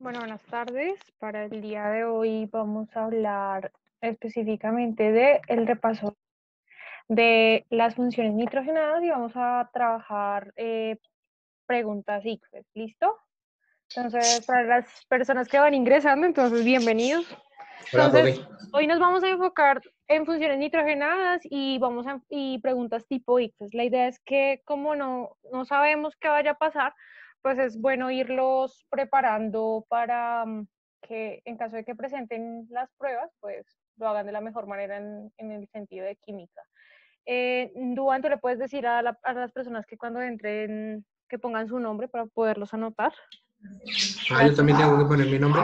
Bueno, buenas tardes. Para el día de hoy vamos a hablar específicamente de el repaso de las funciones nitrogenadas y vamos a trabajar preguntas ICFES. ¿Listo? Entonces, para las personas que van ingresando, entonces bienvenidos. Hola, Entonces, profe. hoy nos vamos a enfocar en funciones nitrogenadas y preguntas tipo ICFES. La idea es que como no sabemos qué vaya a pasar, pues es bueno irlos preparando para que en caso de que presenten las pruebas, pues lo hagan de la mejor manera en el sentido de química. Duan, ¿tú le puedes decir a las personas que cuando entren, que pongan su nombre para poderlos anotar? Yo Gracias. también tengo que poner mi nombre.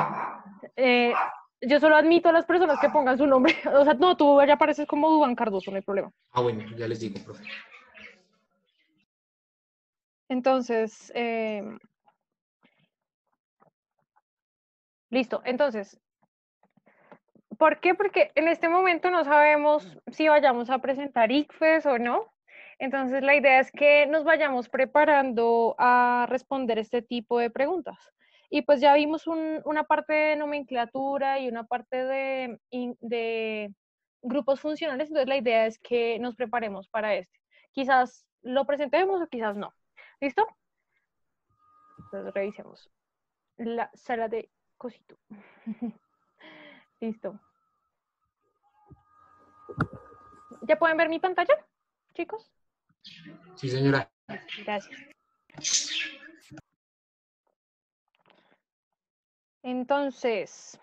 Eh, yo solo admito a las personas que pongan su nombre. O sea, no, tú ya apareces como Dubán Cardoso, no hay problema. Bueno, ya les digo, profe. Entonces, listo. Entonces, ¿por qué? Porque en este momento no sabemos si vayamos a presentar ICFES o no. Entonces, la idea es que nos vayamos preparando a responder este tipo de preguntas. Y pues ya vimos una parte de nomenclatura y una parte de grupos funcionales, entonces la idea es que nos preparemos para este. Quizás lo presentemos o quizás no. ¿Listo? Entonces revisemos la sala de cosito. Listo. ¿Ya pueden ver mi pantalla, chicos? Sí, señora. Gracias. Entonces,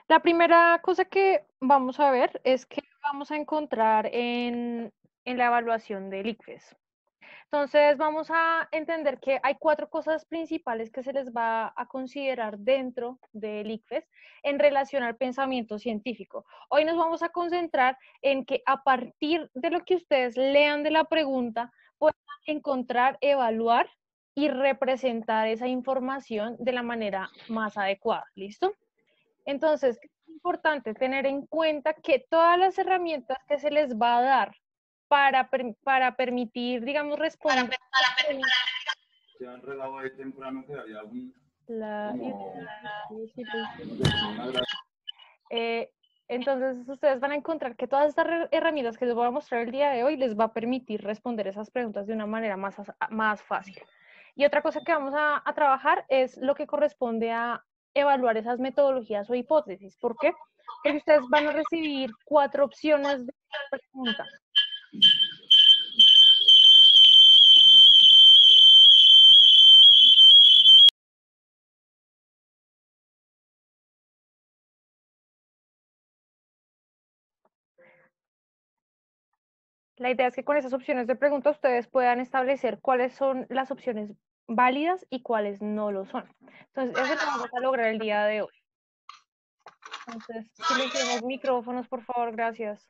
la primera cosa que vamos a ver es que vamos a encontrar en la evaluación del ICFES. Entonces, vamos a entender que hay 4 cosas principales que se les va a considerar dentro del ICFES en relación al pensamiento científico. Hoy nos vamos a concentrar en que a partir de lo que ustedes lean de la pregunta, puedan encontrar, evaluar y representar esa información de la manera más adecuada. ¿Listo? Entonces, es importante tener en cuenta que todas las herramientas que se les va a dar para permitir, digamos, responder. Se han enredado ahí temprano que había un La, como una entonces, ustedes van a encontrar que todas estas herramientas que les voy a mostrar el día de hoy les va a permitir responder esas preguntas de una manera más fácil. Y otra cosa que vamos a trabajar es lo que corresponde a evaluar esas metodologías o hipótesis. ¿Por qué? Porque ustedes van a recibir 4 opciones de pregunta. La idea es que con esas opciones de pregunta ustedes puedan establecer cuáles son las opciones válidas y cuáles no lo son. Entonces, eso lo vamos a lograr el día de hoy. Entonces, silenciemos micrófonos, por favor, gracias.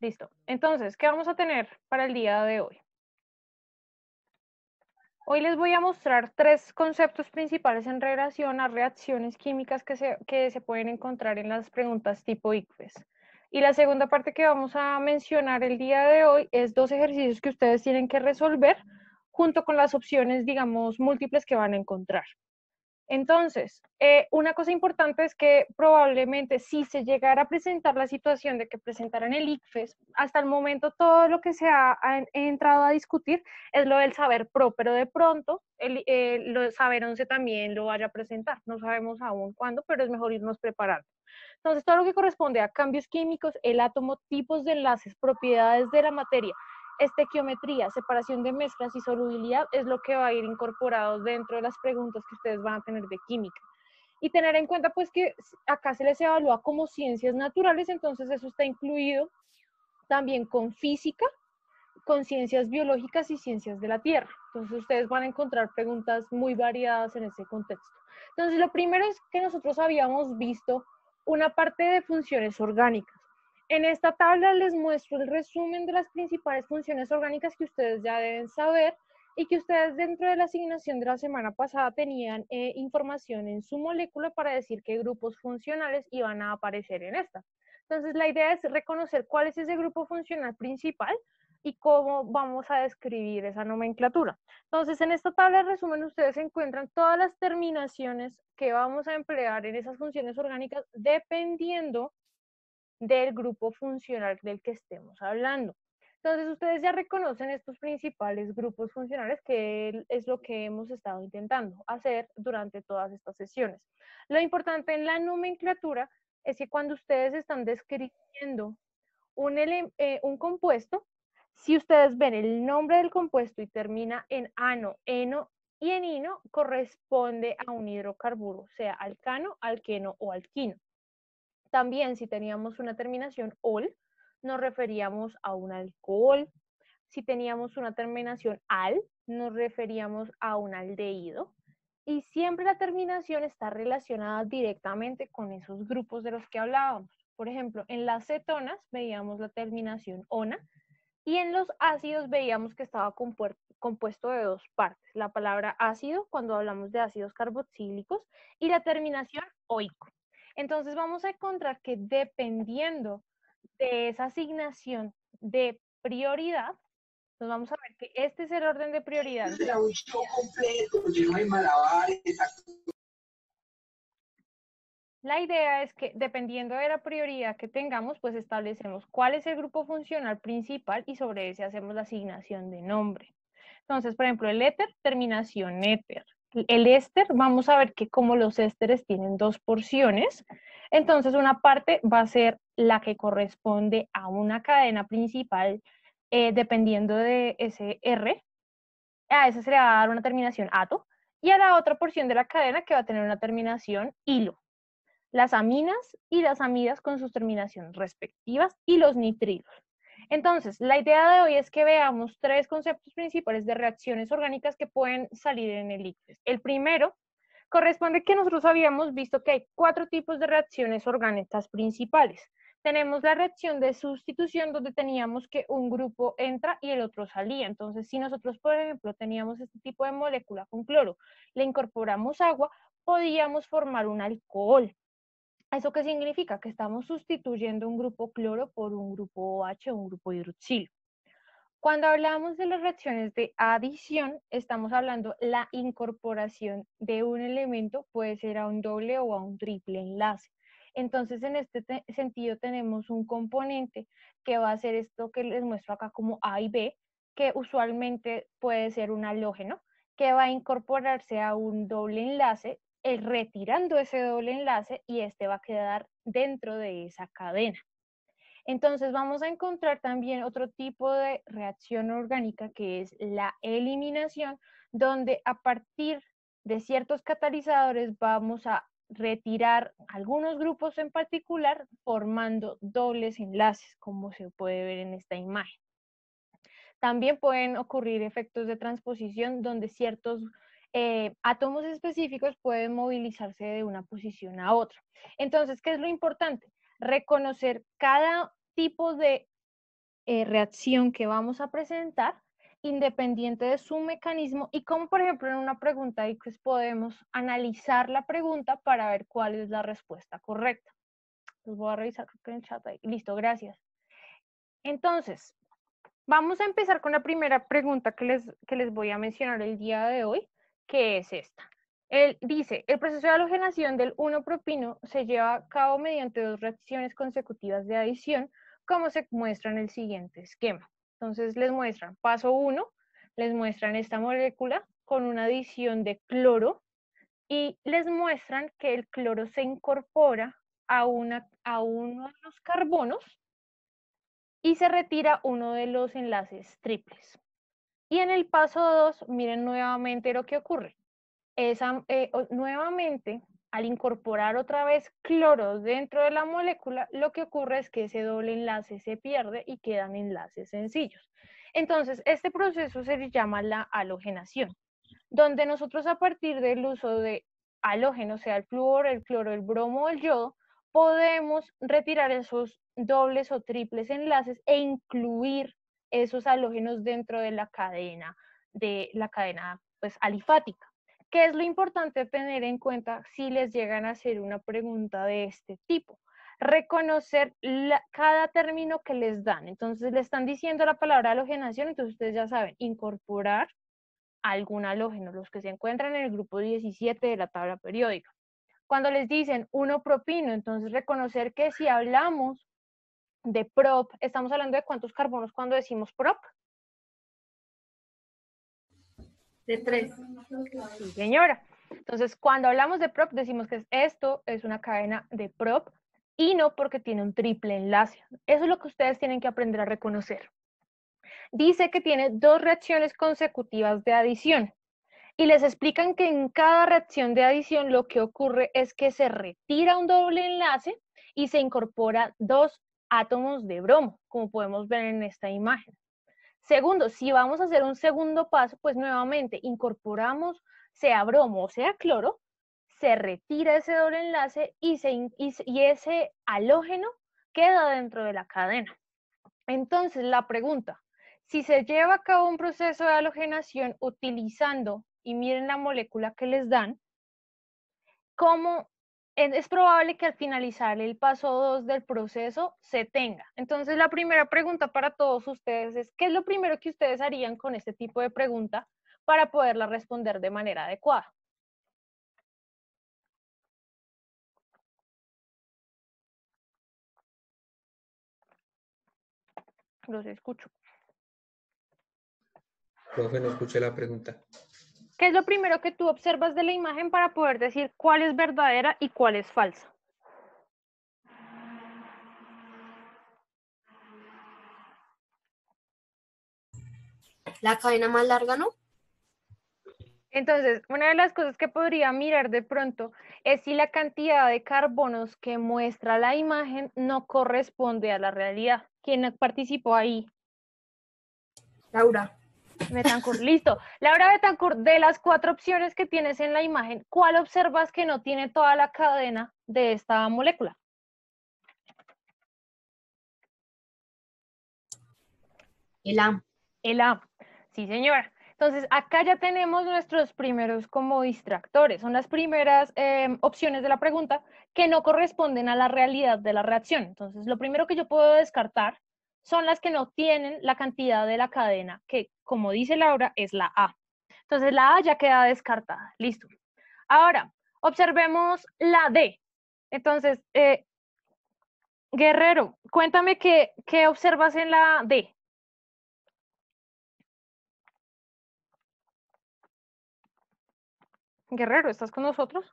Listo. Entonces, ¿qué vamos a tener para el día de hoy? Hoy les voy a mostrar 3 conceptos principales en relación a reacciones químicas que se pueden encontrar en las preguntas tipo ICFES. Y la segunda parte que vamos a mencionar el día de hoy es 2 ejercicios que ustedes tienen que resolver junto con las opciones, digamos, múltiples que van a encontrar. Entonces, una cosa importante es que probablemente si se llegara a presentar la situación de que presentaran el ICFES, hasta el momento todo lo que se ha entrado a discutir es lo del saber pro, pero de pronto lo saber 11 también lo vaya a presentar. No sabemos aún cuándo, pero es mejor irnos preparando. Entonces, todo lo que corresponde a cambios químicos, el átomo, tipos de enlaces, propiedades de la materia, estequiometría, separación de mezclas y solubilidad es lo que va a ir incorporado dentro de las preguntas que ustedes van a tener de química. Y tener en cuenta pues que acá se les evalúa como ciencias naturales, entonces eso está incluido también con física, con ciencias biológicas y ciencias de la Tierra. Entonces ustedes van a encontrar preguntas muy variadas en ese contexto. Entonces lo primero es que nosotros habíamos visto una parte de funciones orgánicas. En esta tabla les muestro el resumen de las principales funciones orgánicas que ustedes ya deben saber y que ustedes dentro de la asignación de la semana pasada tenían información en su molécula para decir qué grupos funcionales iban a aparecer en esta. Entonces la idea es reconocer cuál es ese grupo funcional principal, y cómo vamos a describir esa nomenclatura. Entonces, en esta tabla de resumen ustedes encuentran todas las terminaciones que vamos a emplear en esas funciones orgánicas dependiendo del grupo funcional del que estemos hablando. Entonces, ustedes ya reconocen estos principales grupos funcionales, que es lo que hemos estado intentando hacer durante todas estas sesiones. Lo importante en la nomenclatura es que cuando ustedes están describiendo un compuesto, si ustedes ven el nombre del compuesto y termina en ano, eno y en ino, corresponde a un hidrocarburo, sea alcano, alqueno o alquino. También si teníamos una terminación ol, nos referíamos a un alcohol. Si teníamos una terminación al, nos referíamos a un aldehído. Y siempre la terminación está relacionada directamente con esos grupos de los que hablábamos. Por ejemplo, en las cetonas veíamos la terminación ona y en los ácidos veíamos que estaba compuesto de dos partes. La palabra ácido cuando hablamos de ácidos carboxílicos y la terminación oico. Entonces vamos a encontrar que dependiendo de esa asignación de prioridad, nos vamos a ver que este es el orden de prioridad. La idea es que dependiendo de la prioridad que tengamos, pues establecemos cuál es el grupo funcional principal y sobre ese hacemos la asignación de nombre. Entonces, por ejemplo, el éter, terminación éter. El éster, vamos a ver que como los ésteres tienen dos porciones, entonces una parte va a ser la que corresponde a una cadena principal dependiendo de ese R. A ese se le va a dar una terminación ato y a la otra porción de la cadena que va a tener una terminación hilo. Las aminas y las amidas con sus terminaciones respectivas y los nitrilos. Entonces, la idea de hoy es que veamos tres conceptos principales de reacciones orgánicas que pueden salir en el ICFES. El primero corresponde que nosotros habíamos visto que hay 4 tipos de reacciones orgánicas principales. Tenemos la reacción de sustitución donde teníamos que un grupo entra y el otro salía. Entonces, si nosotros, por ejemplo, teníamos este tipo de molécula con cloro, le incorporamos agua, podíamos formar un alcohol. ¿Eso qué significa? Que estamos sustituyendo un grupo cloro por un grupo OH o un grupo hidroxilo. Cuando hablamos de las reacciones de adición, estamos hablando la incorporación de un elemento, puede ser a un doble o a un triple enlace. Entonces, en este sentido, tenemos un componente que va a ser esto que les muestro acá como A y B, que usualmente puede ser un halógeno, que va a incorporarse a un doble enlace, retirando ese doble enlace y este va a quedar dentro de esa cadena. Entonces vamos a encontrar también otro tipo de reacción orgánica que es la eliminación, donde a partir de ciertos catalizadores vamos a retirar algunos grupos en particular formando dobles enlaces, como se puede ver en esta imagen. También pueden ocurrir efectos de transposición donde ciertos átomos específicos pueden movilizarse de una posición a otra. Entonces, ¿qué es lo importante? Reconocer cada tipo de reacción que vamos a presentar independiente de su mecanismo y como por ejemplo en una pregunta ICFES podemos analizar la pregunta para ver cuál es la respuesta correcta. Los voy a revisar en el chat ahí. Listo, gracias. Entonces, vamos a empezar con la primera pregunta que les voy a mencionar el día de hoy, que es esta. Dice, el proceso de halogenación del 1-propino se lleva a cabo mediante 2 reacciones consecutivas de adición, como se muestra en el siguiente esquema. Entonces les muestran, paso 1, les muestran esta molécula con una adición de cloro y les muestran que el cloro se incorpora a uno de los carbonos y se retira uno de los enlaces triples. Y en el paso 2, miren nuevamente lo que ocurre. Nuevamente, al incorporar otra vez cloro dentro de la molécula, lo que ocurre es que ese doble enlace se pierde y quedan enlaces sencillos. Entonces, este proceso se llama la halogenación, donde nosotros a partir del uso de halógenos, sea el flúor, el cloro, el bromo o el yodo, podemos retirar esos dobles o triples enlaces e incluir esos halógenos dentro de la cadena pues, alifática. ¿Qué es lo importante tener en cuenta si les llegan a hacer una pregunta de este tipo? reconocer cada término que les dan. Entonces le están diciendo la palabra halogenación, entonces ustedes ya saben, incorporar algún halógeno, los que se encuentran en el grupo 17 de la tabla periódica. Cuando les dicen 1-propino, entonces reconocer que si hablamos de prop, estamos hablando de cuántos carbonos cuando decimos prop. De 3. Sí, señora. Entonces, cuando hablamos de prop, decimos que esto es una cadena de prop y no porque tiene un triple enlace. Eso es lo que ustedes tienen que aprender a reconocer. Dice que tiene 2 reacciones consecutivas de adición. Y les explican que en cada reacción de adición lo que ocurre es que se retira un doble enlace y se incorpora 2 átomos de bromo, como podemos ver en esta imagen. Segundo, si vamos a hacer un segundo paso, pues nuevamente incorporamos sea bromo o sea cloro, se retira ese doble enlace y ese halógeno queda dentro de la cadena. Entonces, la pregunta, si se lleva a cabo un proceso de halogenación utilizando, y miren la molécula que les dan, ¿cómo es probable que al finalizar el paso 2 del proceso se tenga? Entonces, la primera pregunta para todos ustedes es, ¿qué es lo primero que ustedes harían con este tipo de pregunta para poderla responder de manera adecuada? Los escucho. Profe, no escuché la pregunta. ¿Qué es lo primero que tú observas de la imagen para poder decir cuál es verdadera y cuál es falsa? La cadena más larga, ¿no? Entonces, una de las cosas que podría mirar de pronto es si la cantidad de carbonos que muestra la imagen no corresponde a la realidad. ¿Quién participó ahí? Laura. Betancourt, listo. Laura Betancourt, de las 4 opciones que tienes en la imagen, ¿cuál observas que no tiene toda la cadena de esta molécula? El A. El A. Sí, señora. Entonces, acá ya tenemos nuestros primeros como distractores. Son las primeras opciones de la pregunta que no corresponden a la realidad de la reacción. Entonces, lo primero que yo puedo descartar son las que no tienen la cantidad de la cadena, que, como dice Laura, es la A. Entonces, la A ya queda descartada. Listo. Ahora, observemos la D. Entonces, Guerrero, cuéntame qué observas en la D. Guerrero, ¿estás con nosotros?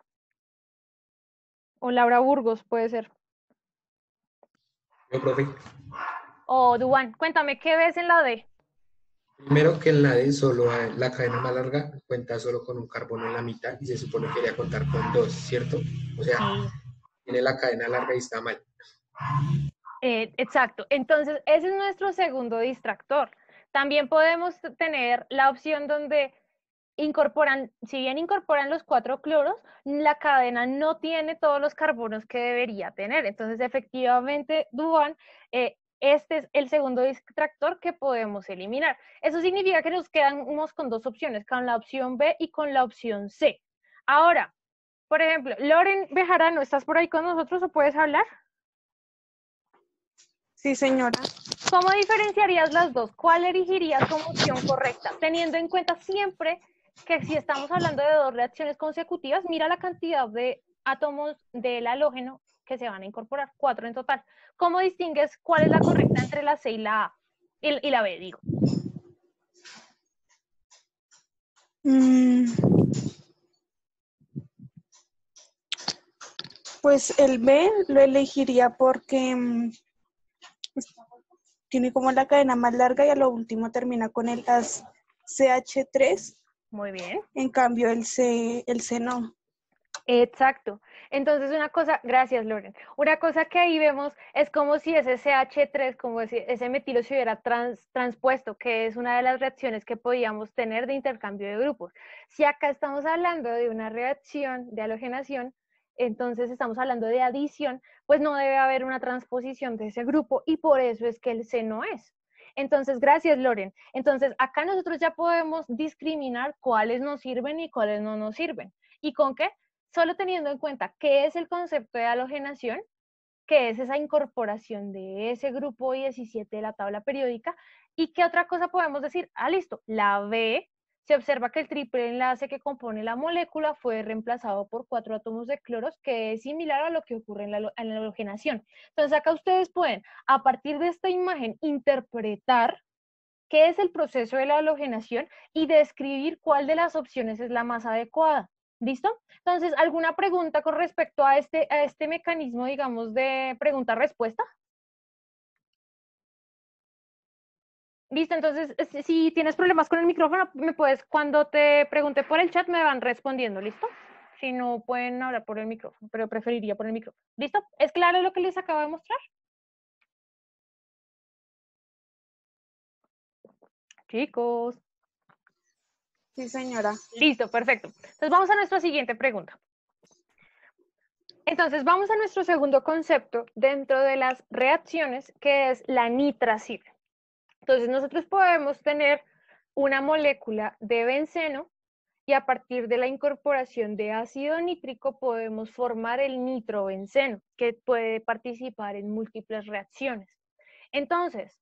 O Laura Burgos, puede ser. Yo, profe. O Dubán, cuéntame, ¿qué ves en la D? Primero que en la D solo la cadena más larga cuenta solo con un carbono en la mitad y se supone que debería contar con 2, ¿cierto? O sea, Sí. tiene la cadena larga y está mal. Exacto. Entonces, ese es nuestro segundo distractor. También podemos tener la opción donde incorporan, si bien incorporan los 4 cloros, la cadena no tiene todos los carbonos que debería tener. Entonces, efectivamente, Dubán, este es el segundo distractor que podemos eliminar. Eso significa que nos quedamos con 2 opciones, con la opción B y con la opción C. Ahora, por ejemplo, Loren Bejarano, ¿estás por ahí con nosotros o puedes hablar? Sí, señora. ¿Cómo diferenciarías las dos? ¿Cuál elegirías como opción correcta? Teniendo en cuenta siempre que si estamos hablando de 2 reacciones consecutivas, mira la cantidad de átomos del halógeno que se van a incorporar, 4 en total. ¿Cómo distingues cuál es la correcta entre la C y la A? Y la B, digo. Pues el B lo elegiría porque tiene como la cadena más larga y a lo último termina con el CH3. Muy bien. En cambio el C no. Exacto. Entonces una cosa, gracias Loren, una cosa que ahí vemos es como si ese CH3, como si ese metilo se hubiera transpuesto, que es una de las reacciones que podíamos tener de intercambio de grupos. Si acá estamos hablando de una reacción de halogenación, entonces estamos hablando de adición, pues no debe haber una transposición de ese grupo y por eso es que el C no es. Entonces, gracias Loren. Entonces, acá nosotros ya podemos discriminar cuáles nos sirven y cuáles no nos sirven. ¿Y con qué? Solo teniendo en cuenta qué es el concepto de halogenación, que es esa incorporación de ese grupo 17 de la tabla periódica. ¿Y qué otra cosa podemos decir? Ah, listo, la B, se observa que el triple enlace que compone la molécula fue reemplazado por 4 átomos de cloros, que es similar a lo que ocurre en la halogenación. Entonces acá ustedes pueden, a partir de esta imagen, interpretar qué es el proceso de la halogenación y describir cuál de las opciones es la más adecuada. ¿Listo? Entonces, ¿alguna pregunta con respecto a este mecanismo, digamos, de pregunta-respuesta? Listo, entonces, si tienes problemas con el micrófono, me puedes, cuando te pregunte por el chat, me van respondiendo, ¿listo? Si no, pueden hablar por el micrófono, pero preferiría por el micrófono. ¿Listo? ¿Es claro lo que les acabo de mostrar? Chicos. Sí, señora. Listo, perfecto. Entonces, vamos a nuestra siguiente pregunta. Entonces, vamos a nuestro segundo concepto dentro de las reacciones, que es la nitración. Entonces, nosotros podemos tener una molécula de benceno y a partir de la incorporación de ácido nítrico podemos formar el nitrobenceno, que puede participar en múltiples reacciones. Entonces,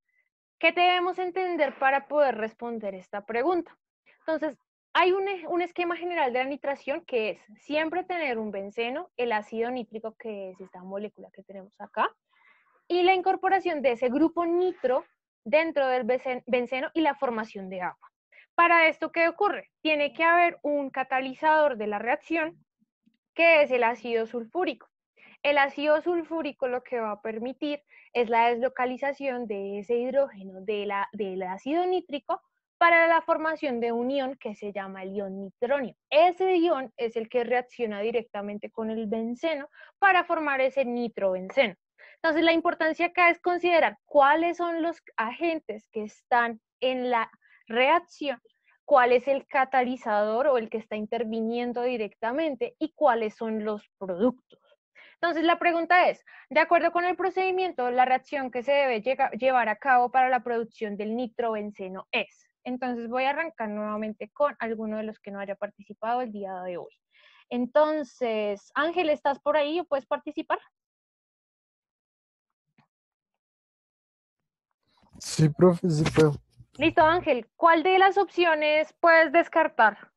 ¿qué debemos entender para poder responder esta pregunta? Entonces, hay un esquema general de la nitración que es siempre tener un benceno, el ácido nítrico, que es esta molécula que tenemos acá, y la incorporación de ese grupo nitro dentro del benceno y la formación de agua. Para esto, ¿qué ocurre? Tiene que haber un catalizador de la reacción, que es el ácido sulfúrico. El ácido sulfúrico lo que va a permitir es la deslocalización de ese hidrógeno del ácido nítrico para la formación de un ion que se llama el ion nitronio. Ese ion es el que reacciona directamente con el benceno para formar ese nitrobenceno. Entonces, la importancia acá es considerar cuáles son los agentes que están en la reacción, cuál es el catalizador o el que está interviniendo directamente y cuáles son los productos. Entonces, la pregunta es, de acuerdo con el procedimiento, la reacción que se debe llevar a cabo para la producción del nitrobenceno es. Entonces, voy a arrancar nuevamente con alguno de los que no haya participado el día de hoy. Entonces, Ángel, ¿estás por ahí o puedes participar? Sí, profe, sí puedo. Listo, Ángel. ¿Cuál de las opciones puedes descartar?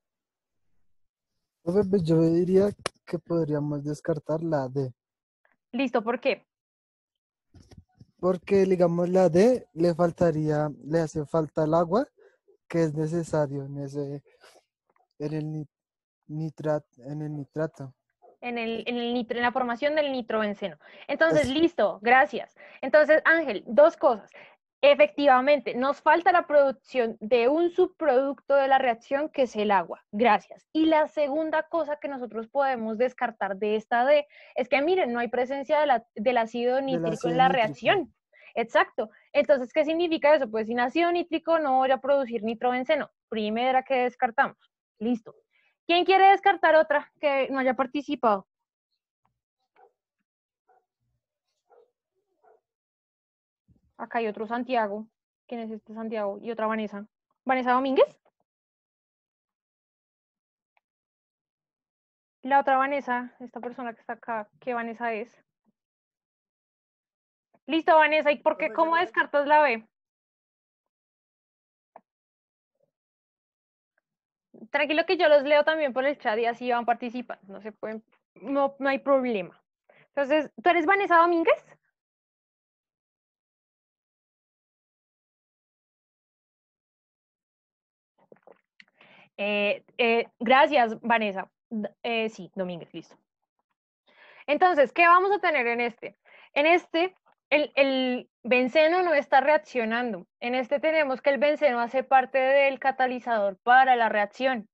Profe, pues yo diría que podríamos descartar la D, Listo, ¿por qué? porque digamos la D le hace falta el agua que es necesario en el en el nitrato. En la formación del nitrobenceno. Entonces, Eso. listo, gracias. Entonces, Ángel, dos cosas. Efectivamente, nos falta la producción de un subproducto de la reacción que es el agua. Gracias. Y la segunda cosa que nosotros podemos descartar de esta D es que, miren, no hay presencia del ácido nítrico en ácido la nítrico. reacción. Exacto. Entonces, ¿qué significa eso? Pues sin ácido nítrico no voy a producir nitrobenceno. Primera que descartamos. Listo. ¿Quién quiere descartar otra que no haya participado? Acá hay otro Santiago. ¿Quién es este Santiago? Y otra Vanessa. ¿Vanessa Domínguez? La otra Vanessa, esta persona que está acá, ¿qué Vanessa es? Listo, Vanessa. ¿Y por qué? ¿Cómo descartas la B? Tranquilo que yo los leo también por el chat y así van participando. No se pueden, no hay problema. Entonces, ¿tú eres Vanessa Domínguez? Gracias, Vanessa. Sí, Domínguez, listo. Entonces, ¿qué vamos a tener en este? En este, el benceno no está reaccionando. En este tenemos que el benceno hace parte del catalizador para la reacción.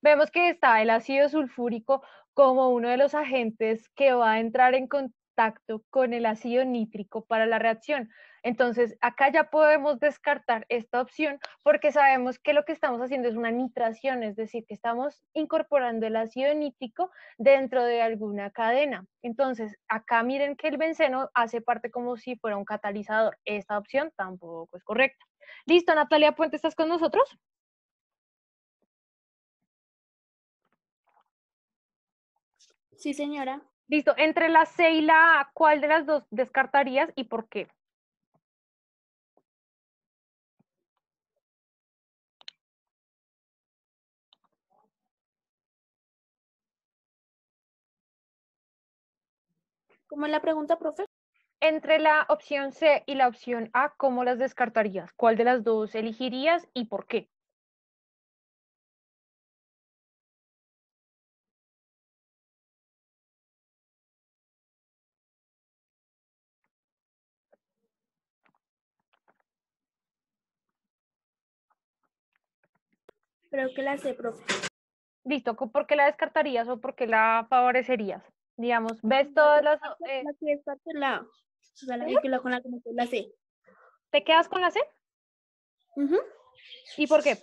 Vemos que está el ácido sulfúrico como uno de los agentes que va a entrar en contacto con el ácido nítrico para la reacción. Entonces, acá ya podemos descartar esta opción porque sabemos que lo que estamos haciendo es una nitración, es decir, que estamos incorporando el ácido nítrico dentro de alguna cadena. Entonces, acá miren que el benceno hace parte como si fuera un catalizador. Esta opción tampoco es correcta. Listo, Natalia Puente, ¿estás con nosotros? Sí, señora. Listo, entre la C y la A, ¿cuál de las dos descartarías y por qué? ¿Cómo es la pregunta, profe? Entre la opción C y la opción A, ¿cómo las descartarías? ¿Cuál de las dos elegirías y por qué? Creo que la sé, profe. Listo, ¿por qué la descartarías o por qué la favorecerías? Digamos, ves todas las... La que está por la, o sea, la que la con la que me quedo, la sé. ¿Te quedas con la C? Ujú. ¿Y por qué?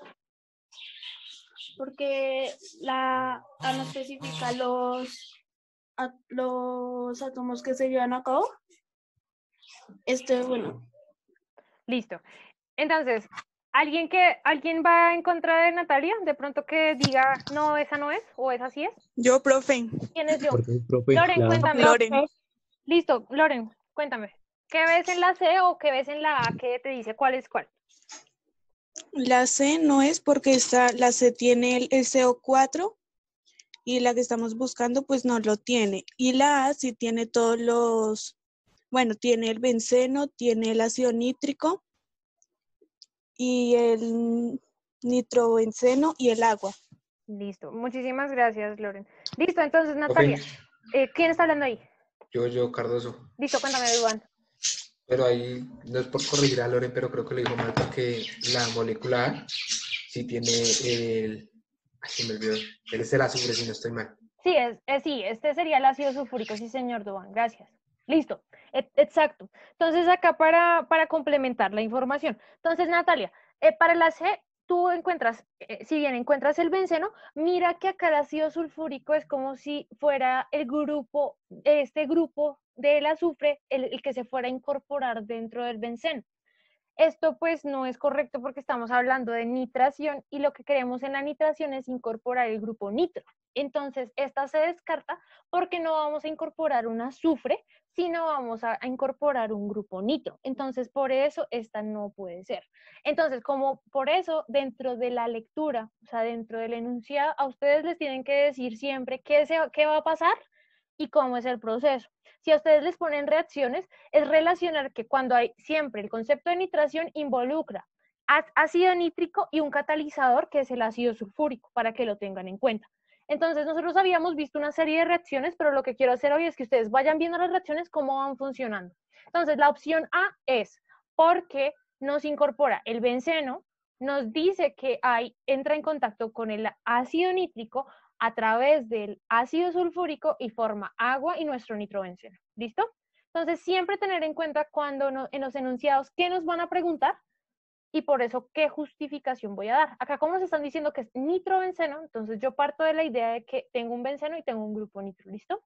Porque la A no especifica los átomos que se llevan a cabo. Bueno, Listo. Entonces, ¿alguien va en contra de Natalia? De pronto que diga, no, esa no es, o esa sí es. yo, profe. ¿Quién es yo? Porque, profe, Loren, cuéntame. Loren. Listo, Loren, cuéntame. ¿Qué ves en la C o qué ves en la A? ¿Qué te dice cuál es cuál? La C no es porque la C tiene el CO4 y la que estamos buscando pues no lo tiene. Y la A sí tiene tiene el benceno, tiene el ácido nítrico y el nitrobenceno y el agua. Listo, muchísimas gracias, Loren. Listo, entonces, profe, Natalia, ¿quién está hablando ahí? yo, Cardoso. Listo, cuéntame, Duan. Pero ahí no es por corregir a Loren, pero creo que lo dijo mal porque la molécula A sí tiene el... Ay, se me olvidó. Él es el azufre, si no estoy mal. Sí, sí, este sería el ácido sulfúrico, sí, señor Duan, gracias. Listo, exacto. Entonces, acá para complementar la información. Entonces, Natalia, para la C, tú encuentras, si bien encuentras el benceno, mira que acá el ácido sulfúrico es como si fuera este grupo del azufre, el que se fuera a incorporar dentro del benceno. Esto pues no es correcto porque estamos hablando de nitración y lo que queremos en la nitración es incorporar el grupo nitro. Entonces, esta se descarta porque no vamos a incorporar un azufre, sino vamos a incorporar un grupo nitro. Entonces, por eso esta no puede ser. Entonces, como por eso, dentro de la lectura, o sea, dentro del enunciado, a ustedes les tienen que decir siempre qué va a pasar y cómo es el proceso. Si a ustedes les ponen reacciones, es relacionar que cuando hay siempre el concepto de nitración involucra ácido nítrico y un catalizador que es el ácido sulfúrico, para que lo tengan en cuenta. Entonces, nosotros habíamos visto una serie de reacciones, pero lo que quiero hacer hoy es que ustedes vayan viendo las reacciones, cómo van funcionando. Entonces, la opción A es porque nos incorpora el benceno, nos dice que entra en contacto con el ácido nítrico a través del ácido sulfúrico y forma agua y nuestro nitrobenceno. ¿Listo? Entonces, siempre tener en cuenta cuando en los enunciados qué nos van a preguntar y por eso qué justificación voy a dar. Acá como nos están diciendo que es nitrobenceno, entonces yo parto de la idea de que tengo un benceno y tengo un grupo nitro. ¿Listo?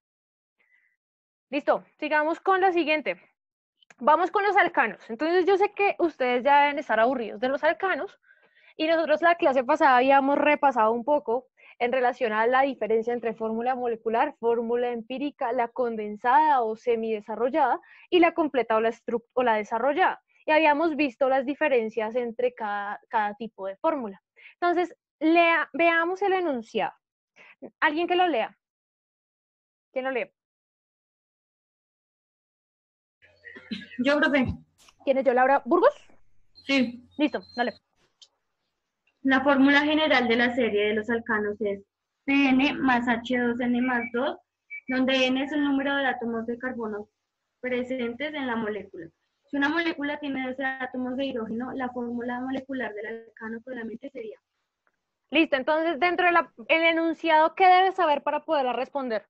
Listo. Sigamos con la siguiente. Vamos con los alcanos. Entonces yo sé que ustedes ya deben estar aburridos de los alcanos y nosotros la clase pasada habíamos repasado un poco en relación a la diferencia entre fórmula molecular, fórmula empírica, la condensada o semidesarrollada y la completa o la desarrollada. Y habíamos visto las diferencias entre cada tipo de fórmula. Entonces, veamos el enunciado. ¿Alguien que lo lea? ¿Quién lo lee? Yo, profe. ¿Quién es yo, Laura Burgos? Sí. Listo, dale. La fórmula general de la serie de los alcanos es CN más H2N más 2, donde N es el número de átomos de carbono presentes en la molécula. Si una molécula tiene 12 átomos de hidrógeno, la fórmula molecular del alcano probablemente sería. Listo, entonces dentro del enunciado, ¿qué debes saber para poderla responder?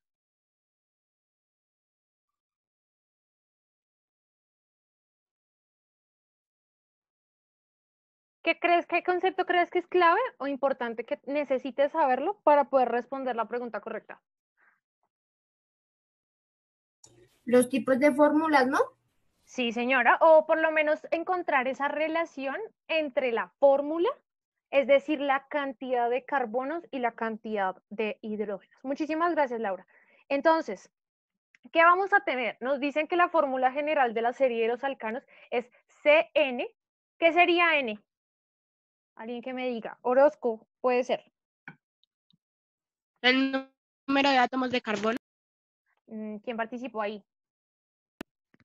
¿Qué concepto crees que es clave o importante que necesites saberlo para poder responder la pregunta correcta? Los tipos de fórmulas, ¿no? Sí, señora, o por lo menos encontrar esa relación entre la fórmula, es decir, la cantidad de carbonos y la cantidad de hidrógenos. Muchísimas gracias, Laura. Entonces, ¿qué vamos a tener? Nos dicen que la fórmula general de la serie de los alcanos es CN. ¿Qué sería N? Alguien que me diga. Orozco, puede ser. El número de átomos de carbono. ¿Quién participó ahí?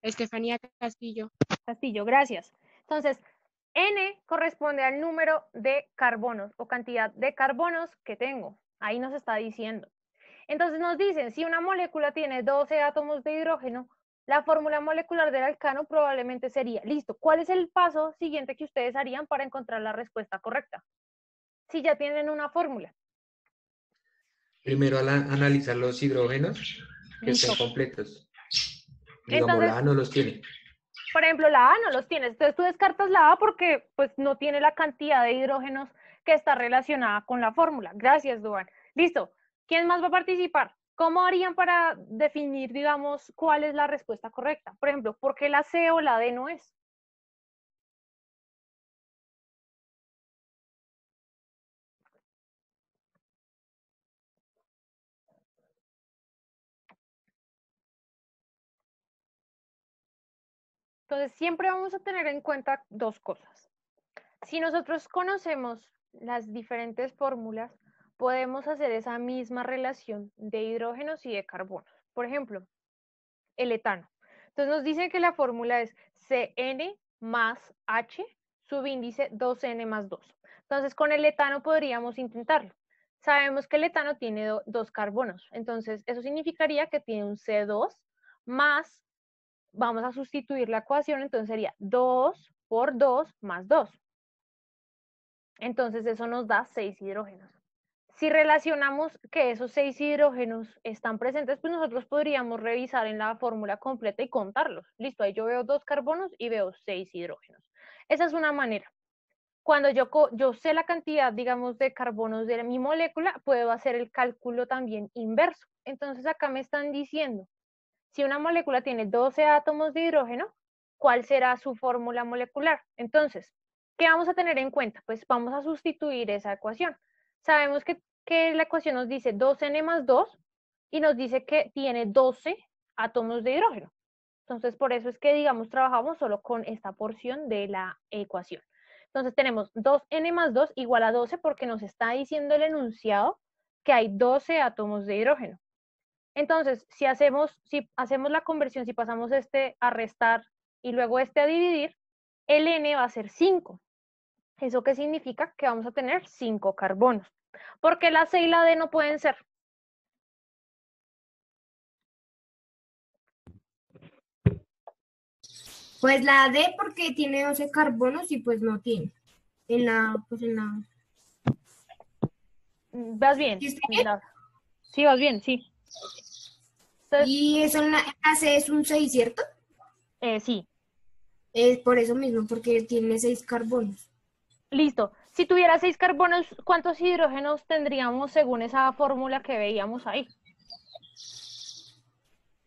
Estefanía Castillo. Castillo, gracias. Entonces, N corresponde al número de carbonos o cantidad de carbonos que tengo. Ahí nos está diciendo. Entonces nos dicen, si una molécula tiene 12 átomos de hidrógeno, la fórmula molecular del alcano probablemente sería, listo, ¿cuál es el paso siguiente que ustedes harían para encontrar la respuesta correcta? Si ya tienen una fórmula. Primero analizar los hidrógenos que Listo. estén completos. Digamos, Entonces, la A no los tiene. por ejemplo, la A no los tienes. Entonces tú descartas la A porque pues, no tiene la cantidad de hidrógenos que está relacionada con la fórmula. Gracias, Duan. Listo. ¿Quién más va a participar? ¿Cómo harían para definir, digamos, cuál es la respuesta correcta? Por ejemplo, ¿por qué la C o la D no es? Entonces, siempre vamos a tener en cuenta dos cosas. Si nosotros conocemos las diferentes fórmulas, podemos hacer esa misma relación de hidrógenos y de carbonos. Por ejemplo, el etano. Entonces nos dicen que la fórmula es CN más H, subíndice 2N más 2. Entonces con el etano podríamos intentarlo. Sabemos que el etano tiene dos carbonos, entonces eso significaría que tiene un C2 más, vamos a sustituir la ecuación, entonces sería 2 por 2 más 2. Entonces eso nos da 6 hidrógenos. Si relacionamos que esos 6 hidrógenos están presentes, pues nosotros podríamos revisar en la fórmula completa y contarlos. Listo, ahí yo veo 2 carbonos y veo 6 hidrógenos. Esa es una manera. Cuando yo sé la cantidad, digamos, de carbonos de mi molécula, puedo hacer el cálculo también inverso. Entonces acá me están diciendo, si una molécula tiene 12 átomos de hidrógeno, ¿cuál será su fórmula molecular? Entonces, ¿qué vamos a tener en cuenta? Pues vamos a sustituir esa ecuación. Sabemos que la ecuación nos dice 2N más 2 y nos dice que tiene 12 átomos de hidrógeno. Entonces, por eso es que, digamos, trabajamos solo con esta porción de la ecuación. Entonces, tenemos 2N más 2 igual a 12 porque nos está diciendo el enunciado que hay 12 átomos de hidrógeno. Entonces, si hacemos la conversión, si pasamos este a restar y luego este a dividir, el N va a ser 5. ¿Eso qué significa? Que vamos a tener 5 carbonos. ¿Por qué la C y la D no pueden ser? Pues la D porque tiene 12 carbonos y pues no tiene. Vas bien. ¿Sí está bien? Sí, vas bien, sí. Entonces, Y eso en la C es un 6, ¿cierto? sí. Es por eso mismo, porque tiene 6 carbonos. Listo. Si tuviera 6 carbonos, ¿cuántos hidrógenos tendríamos según esa fórmula que veíamos ahí?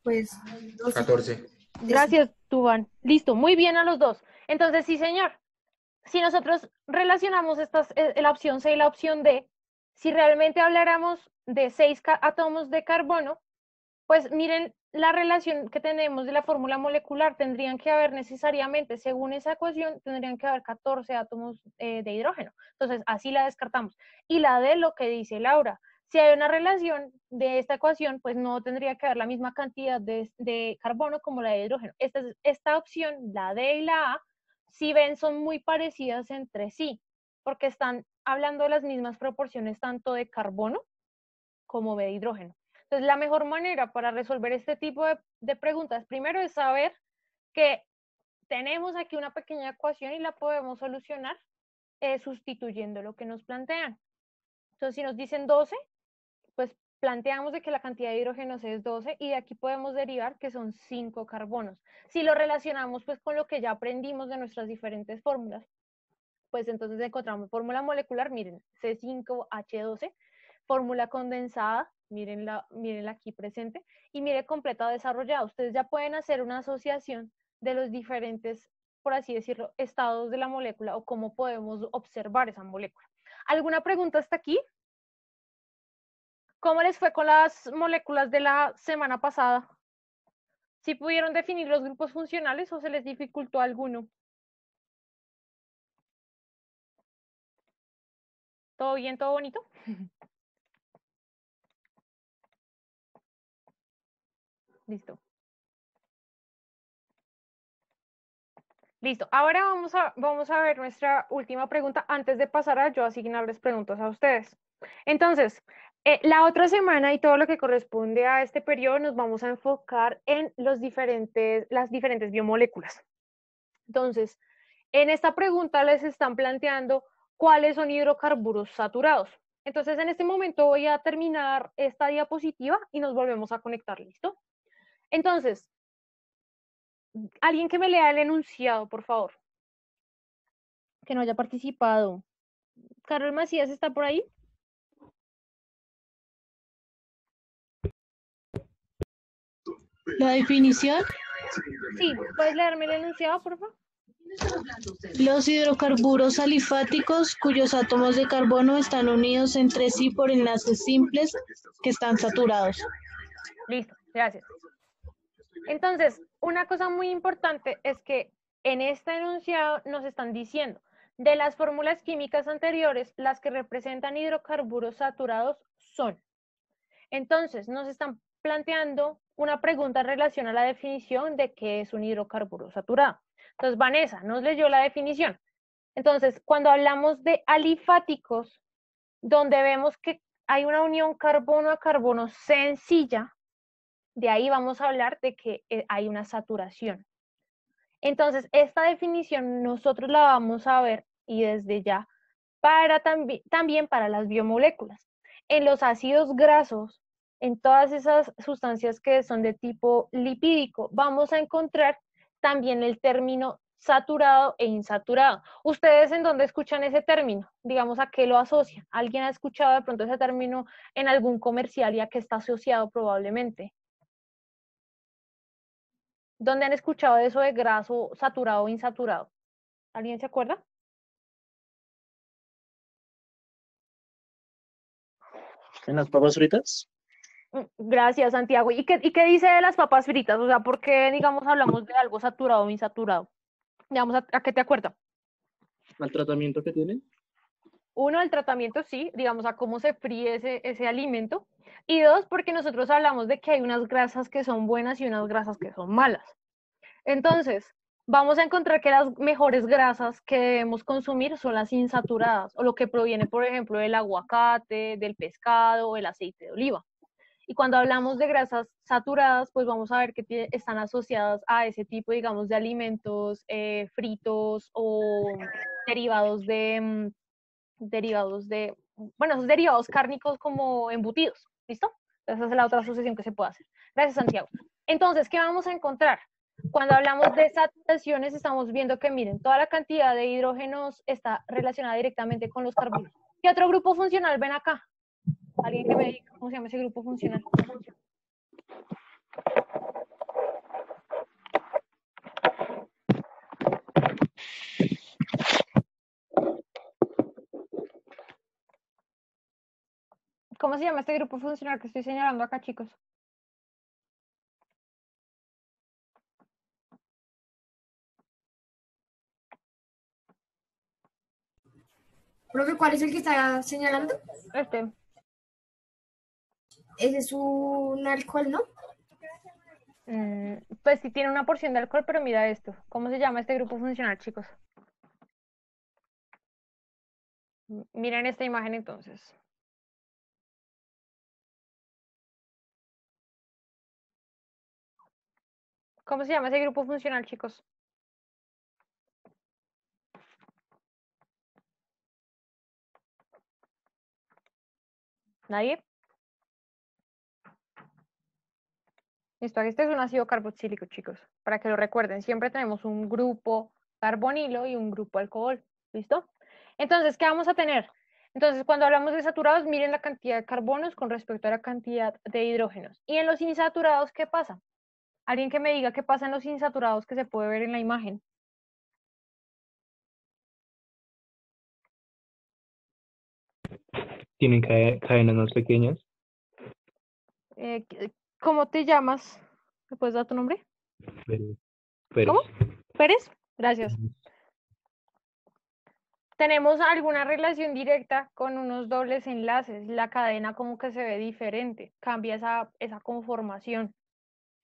Pues 12. 14. Gracias, Tubán. Listo, muy bien a los dos. Entonces, sí, señor. Si nosotros relacionamos la opción C y la opción D, si realmente habláramos de 6 átomos de carbono, pues miren la relación que tenemos de la fórmula molecular. Tendrían que haber necesariamente, según esa ecuación, tendrían que haber 14 átomos de hidrógeno. Entonces, así la descartamos. Y la D, lo que dice Laura. Si hay una relación de esta ecuación, pues no tendría que haber la misma cantidad de carbono como la de hidrógeno. Esta opción, la D y la A, si ven, son muy parecidas entre sí, porque están hablando de las mismas proporciones tanto de carbono como de hidrógeno. Entonces, la mejor manera para resolver este tipo de preguntas, primero es saber que tenemos aquí una pequeña ecuación y la podemos solucionar sustituyendo lo que nos plantean. Entonces, si nos dicen 12, pues planteamos de que la cantidad de hidrógenos es 12 y de aquí podemos derivar que son 5 carbonos. Si lo relacionamos pues con lo que ya aprendimos de nuestras diferentes fórmulas, pues entonces encontramos fórmula molecular, miren, C5H12, fórmula condensada, mírenla aquí presente, y mire completa desarrollada. Ustedes ya pueden hacer una asociación de los diferentes, por así decirlo, estados de la molécula o cómo podemos observar esa molécula. ¿Alguna pregunta hasta aquí? ¿Cómo les fue con las moléculas de la semana pasada? ¿Sí pudieron definir los grupos funcionales o se les dificultó alguno? ¿Todo bien, todo bonito? Listo. Listo. Ahora vamos a ver nuestra última pregunta antes de pasar a yo asignarles preguntas a ustedes. Entonces, la otra semana y todo lo que corresponde a este periodo nos vamos a enfocar en las diferentes biomoléculas. Entonces, en esta pregunta les están planteando cuáles son hidrocarburos saturados. Entonces, en este momento voy a terminar esta diapositiva y nos volvemos a conectar, ¿listo? Entonces, alguien que me lea el enunciado, por favor, que no haya participado. Carol Macías, ¿está por ahí? La definición: Sí, ¿puedes leerme el enunciado, por favor? los hidrocarburos alifáticos cuyos átomos de carbono están unidos entre sí por enlaces simples que están saturados. Listo, gracias. Entonces, una cosa muy importante es que en este enunciado nos están diciendo de las fórmulas químicas anteriores, las que representan hidrocarburos saturados son. Entonces, nos están planteando una pregunta en relación a la definición de qué es un hidrocarburo saturado. Entonces, Vanessa nos leyó la definición. Entonces, cuando hablamos de alifáticos, donde vemos que hay una unión carbono a carbono sencilla, de ahí vamos a hablar de que hay una saturación. Entonces, esta definición nosotros la vamos a ver y desde ya para también para las biomoléculas. En los ácidos grasos, en todas esas sustancias que son de tipo lipídico, vamos a encontrar también el término saturado e insaturado. ¿Ustedes en dónde escuchan ese término? Digamos, ¿a qué lo asocian? ¿Alguien ha escuchado de pronto ese término en algún comercial y a qué está asociado probablemente? ¿Dónde han escuchado eso de graso saturado o insaturado? ¿Alguien se acuerda? ¿En las papas fritas? Gracias, Santiago. ¿Y qué dice de las papas fritas? O sea, ¿por qué, digamos, hablamos de algo saturado o insaturado? Digamos, ¿a qué te acuerdas? ¿Al tratamiento que tienen? Uno, el tratamiento, sí, digamos, a cómo se fríe ese alimento. Y dos, porque nosotros hablamos de que hay unas grasas que son buenas y unas grasas que son malas. Entonces, vamos a encontrar que las mejores grasas que debemos consumir son las insaturadas, o lo que proviene, por ejemplo, del aguacate, del pescado o el aceite de oliva. Y cuando hablamos de grasas saturadas, pues vamos a ver que están asociadas a ese tipo, digamos, de alimentos fritos o derivados bueno, esos derivados cárnicos como embutidos, ¿listo? Esa es la otra asociación que se puede hacer. Gracias, Santiago. Entonces, ¿qué vamos a encontrar? Cuando hablamos de saturaciones, estamos viendo que, miren, toda la cantidad de hidrógenos está relacionada directamente con los carbonos. ¿Qué otro grupo funcional ven acá? ¿Alguien que me diga cómo se llama ese grupo funcional? ¿Cómo se llama este grupo funcional que estoy señalando acá, chicos? Profe, ¿cuál es el que está señalando? Este. Ese es un alcohol, ¿no? Pues sí tiene una porción de alcohol, pero mira esto. ¿Cómo se llama este grupo funcional, chicos? Miren esta imagen entonces. ¿Cómo se llama ese grupo funcional, chicos? ¿Nadie? Listo, este es un ácido carboxílico, chicos. Para que lo recuerden, siempre tenemos un grupo carbonilo y un grupo alcohol. ¿Listo? Entonces, ¿qué vamos a tener? Entonces, cuando hablamos de saturados, miren la cantidad de carbonos con respecto a la cantidad de hidrógenos. Y en los insaturados, ¿qué pasa? Alguien que me diga qué pasa en los insaturados que se puede ver en la imagen. ¿Tienen cadenas más pequeñas? ¿Cómo te llamas? ¿Me puedes dar tu nombre? Pérez. Pérez. ¿Cómo? ¿Pérez? Gracias. Tenemos alguna relación directa con unos dobles enlaces. La cadena como que se ve diferente, cambia esa conformación.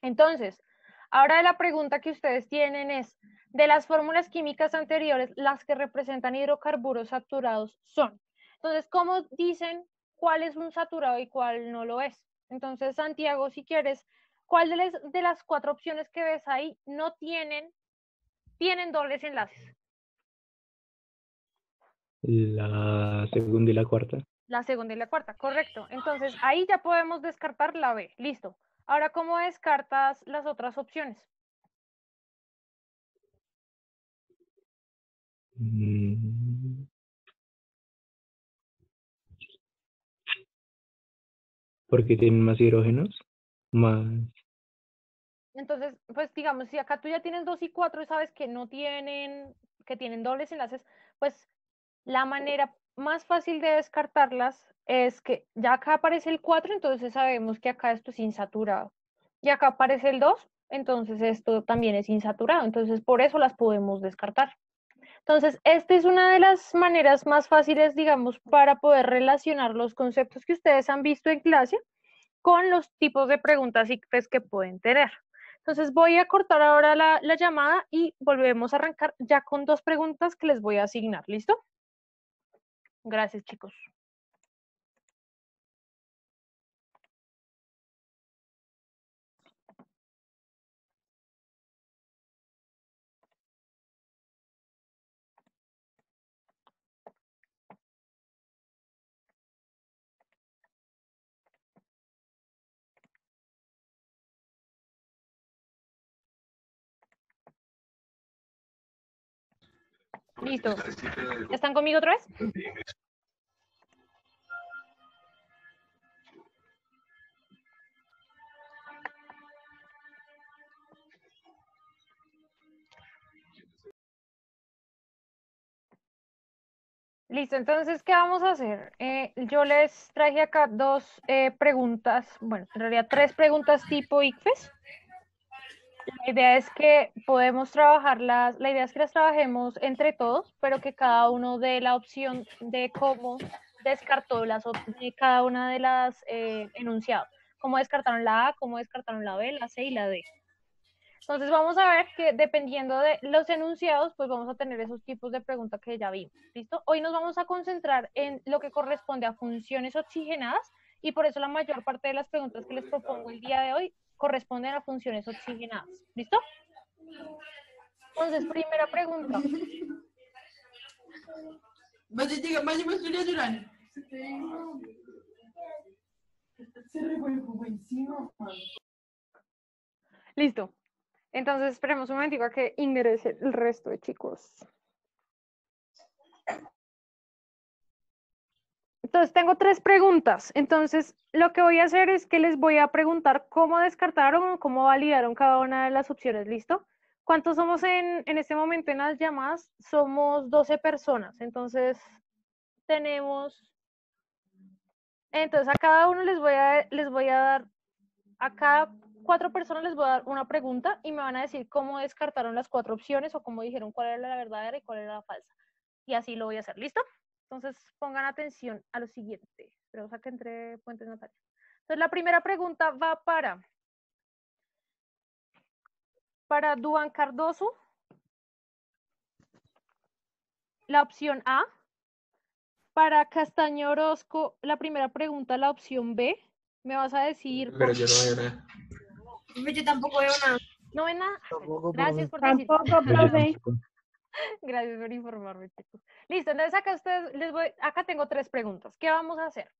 Entonces, ahora la pregunta que ustedes tienen es, de las fórmulas químicas anteriores, las que representan hidrocarburos saturados son. Entonces, ¿cómo dicen cuál es un saturado y cuál no lo es? Entonces, Santiago, si quieres, ¿cuál de las 4 opciones que ves ahí no tienen dobles enlaces? La segunda y la cuarta. La segunda y la cuarta, correcto. Entonces, ahí ya podemos descartar la B. Listo. Ahora, ¿cómo descartas las otras opciones? Porque tienen más hidrógenos, más. Entonces, pues digamos, si acá tú ya tienes 2 y 4 y sabes que que tienen dobles enlaces, pues la manera más fácil de descartarlas es que ya acá aparece el 4, entonces sabemos que acá esto es insaturado. Y acá aparece el 2, entonces esto también es insaturado. Entonces, por eso las podemos descartar. Entonces, esta es una de las maneras más fáciles, digamos, para poder relacionar los conceptos que ustedes han visto en clase con los tipos de preguntas ICFES que pueden tener. Entonces, voy a cortar ahora la llamada y volvemos a arrancar ya con 2 preguntas que les voy a asignar. ¿Listo? Gracias, chicos. Listo. ¿Están conmigo otra vez? Listo, entonces, ¿qué vamos a hacer? Yo les traje acá 2 preguntas, bueno, en realidad 3 preguntas tipo ICFES. La idea es que podemos trabajarlas, la idea es que las trabajemos entre todos, pero que cada uno dé la opción de cómo descartó de cada una de las enunciados. Cómo descartaron la A, cómo descartaron la B, la C y la D. Entonces vamos a ver que dependiendo de los enunciados, pues vamos a tener esos tipos de preguntas que ya vimos, ¿listo? Hoy nos vamos a concentrar en lo que corresponde a funciones oxigenadas y por eso la mayor parte de las preguntas que les propongo el día de hoy corresponden a funciones oxigenadas, ¿listo? Entonces, primera pregunta. Listo. Entonces, esperemos un momentico a que ingrese el resto de chicos. Entonces, tengo 3 preguntas. Entonces, lo que voy a hacer es que les voy a preguntar cómo descartaron o cómo validaron cada una de las opciones. ¿Listo? ¿Cuántos somos en este momento en las llamadas? Somos 12 personas. Entonces, entonces a cada uno les voy a dar, a cada 4 personas les voy a dar una pregunta y me van a decir cómo descartaron las 4 opciones o cómo dijeron cuál era la verdadera y cuál era la falsa. Y así lo voy a hacer. ¿Listo? Entonces, pongan atención a lo siguiente. Pero que entre Puentes Natalia. Entonces, la primera pregunta va para Duan Cardoso. La opción A. Para Castaño Orozco, la primera pregunta, la opción B. Me vas a decir... Pero yo no veo nada. Yo tampoco veo nada. ¿No ven nada? Tampoco, Gracias por profe. decir. Tampoco, profe. Gracias por informarme, chicos. Listo, entonces acá acá tengo 3 preguntas. ¿Qué vamos a hacer?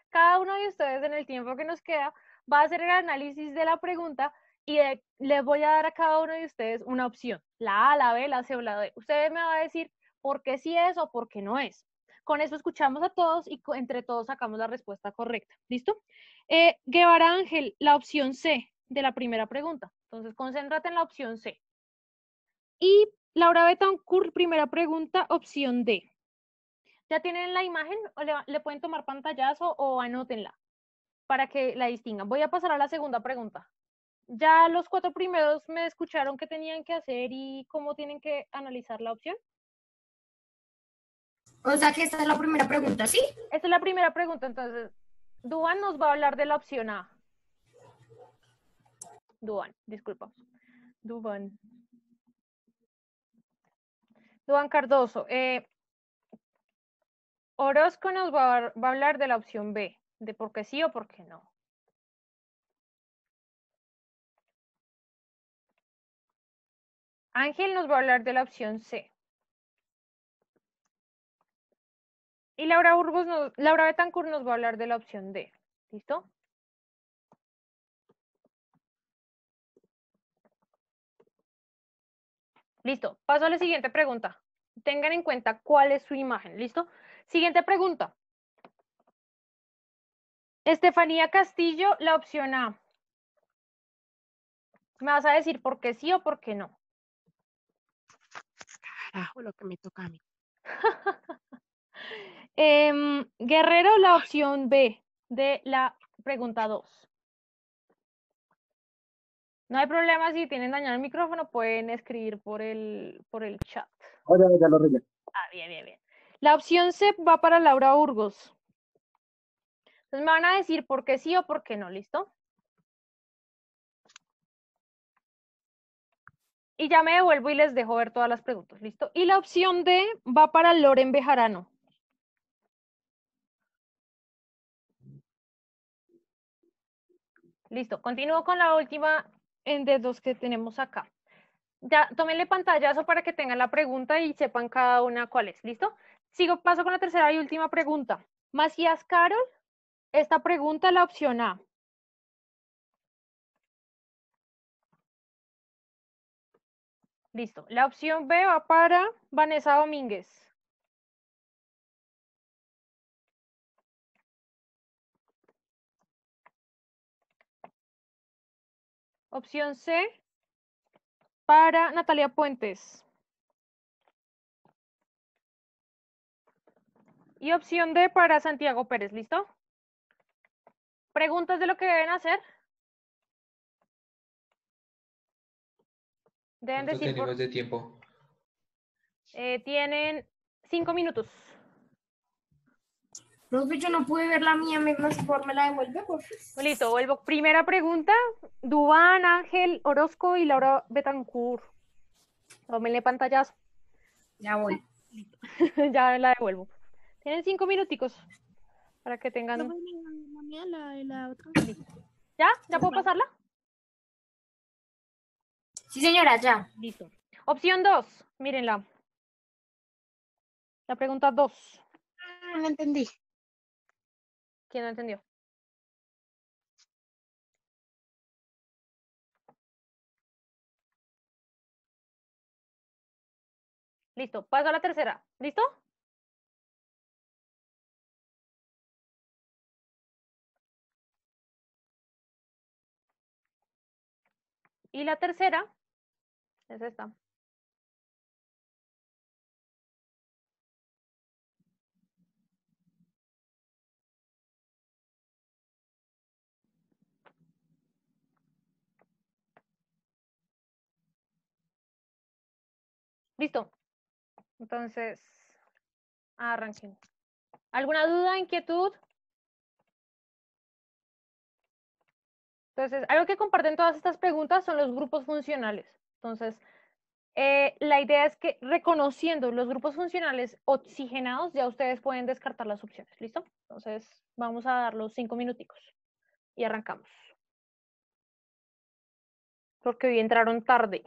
Cada uno de ustedes en el tiempo que nos queda va a hacer el análisis de la pregunta y les voy a dar a cada uno de ustedes una opción, la A, la B, la C o la D. Ustedes me van a decir por qué sí es o por qué no es. Con eso escuchamos a todos y entre todos sacamos la respuesta correcta. ¿Listo? Guevara Ángel, la opción C de la primera pregunta. Entonces, concéntrate en la opción C. Y Laura Betancourt, primera pregunta, opción D. ¿Ya tienen la imagen? ¿O le pueden tomar pantallazo o anótenla para que la distingan? Voy a pasar a la segunda pregunta. ¿Ya los 4 primeros me escucharon qué tenían que hacer y cómo tienen que analizar la opción? O sea que esta es la primera pregunta, ¿sí? Esta es la primera pregunta, entonces, Duan nos va a hablar de la opción A. Duan, disculpa. Duan Cardoso. Orozco nos va a hablar de la opción B, de por qué sí o por qué no. Ángel nos va a hablar de la opción C. Y Laura Betancourt nos va a hablar de la opción D. ¿Listo? Listo. Paso a la siguiente pregunta. Tengan en cuenta cuál es su imagen. ¿Listo? Siguiente pregunta. Estefanía Castillo, la opción A. ¿Me vas a decir por qué sí o por qué no? Carajo, lo que me toca a mí. Guerrero, la opción B de la pregunta 2. No hay problema si tienen dañado el micrófono, pueden escribir por el chat. Ya lo arreglé. Ah, bien, bien, bien. La opción C va para Laura Burgos. Entonces me van a decir por qué sí o por qué no, ¿listo? Y ya me devuelvo y les dejo ver todas las preguntas, ¿listo? Y la opción D va para Loren Bejarano. Listo, continúo con la última de dos que tenemos acá. Ya, tómenle pantallazo para que tengan la pregunta y sepan cada una cuál es, ¿listo? Paso con la tercera y última pregunta. Macías Carol, esta pregunta la opción A. Listo. La opción B va para Vanessa Domínguez. Opción C para Natalia Puentes. Y opción D para Santiago Pérez, ¿listo? ¿Preguntas de lo que deben hacer? Deben ¿Cuánto decir tenemos de tiempo? tienen 5 minutos. Profe, yo no pude ver la mía, mejor me la devuelve, por favor. Listo, vuelvo. Primera pregunta. Dubán, Ángel, Orozco y Laura Betancourt. Tómenle pantallazo. Ya voy. Listo. Ya la devuelvo. Tienen 5 minuticos para que tengan. La mía, la otra. ¿Ya? ¿Ya puedo pasarla? Sí, señora, ya. Listo. Opción 2. Mírenla. La pregunta 2. No entendí. ¿Quién no entendió? Listo. Paso a la tercera. ¿Listo? Y la tercera es esta. Listo. Entonces, arranquen. ¿Alguna duda, inquietud? Entonces, algo que comparten todas estas preguntas son los grupos funcionales. Entonces, la idea es que reconociendo los grupos funcionales oxigenados, ya ustedes pueden descartar las opciones. ¿Listo? Entonces, vamos a dar los 5 minuticos y arrancamos. Porque hoy entraron tarde.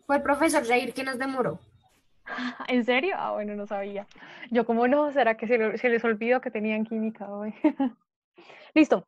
Fue el profesor Jair que nos demoró. ¿En serio? Ah, bueno, no sabía. Yo, ¿cómo no? ¿Será que se les olvidó que tenían química hoy? Listo.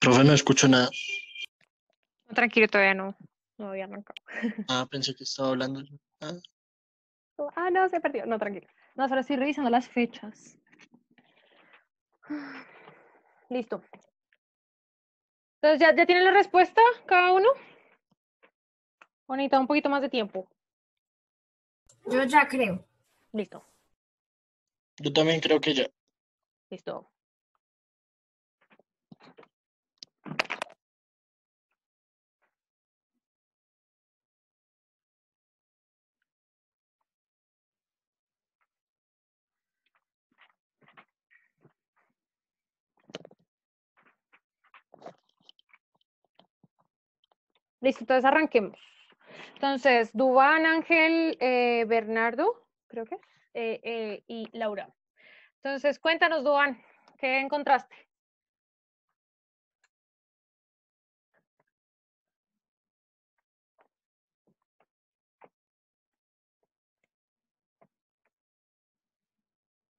Profe, no escucho nada. No, tranquilo, todavía no había arrancado. Ah, pensé que estaba hablando yo. Ah, Ah, no, se perdió. No, tranquilo. No, solo estoy revisando las fechas. Listo. Entonces, ¿ya tienen la respuesta cada uno? ¿O necesita un poquito más de tiempo? Yo ya creo. Listo, yo también creo que ya. listo. Listo, entonces arranquemos. Entonces, Dubán, Ángel, Bernardo, creo que, y Laura. Entonces, cuéntanos, Dubán, ¿qué encontraste?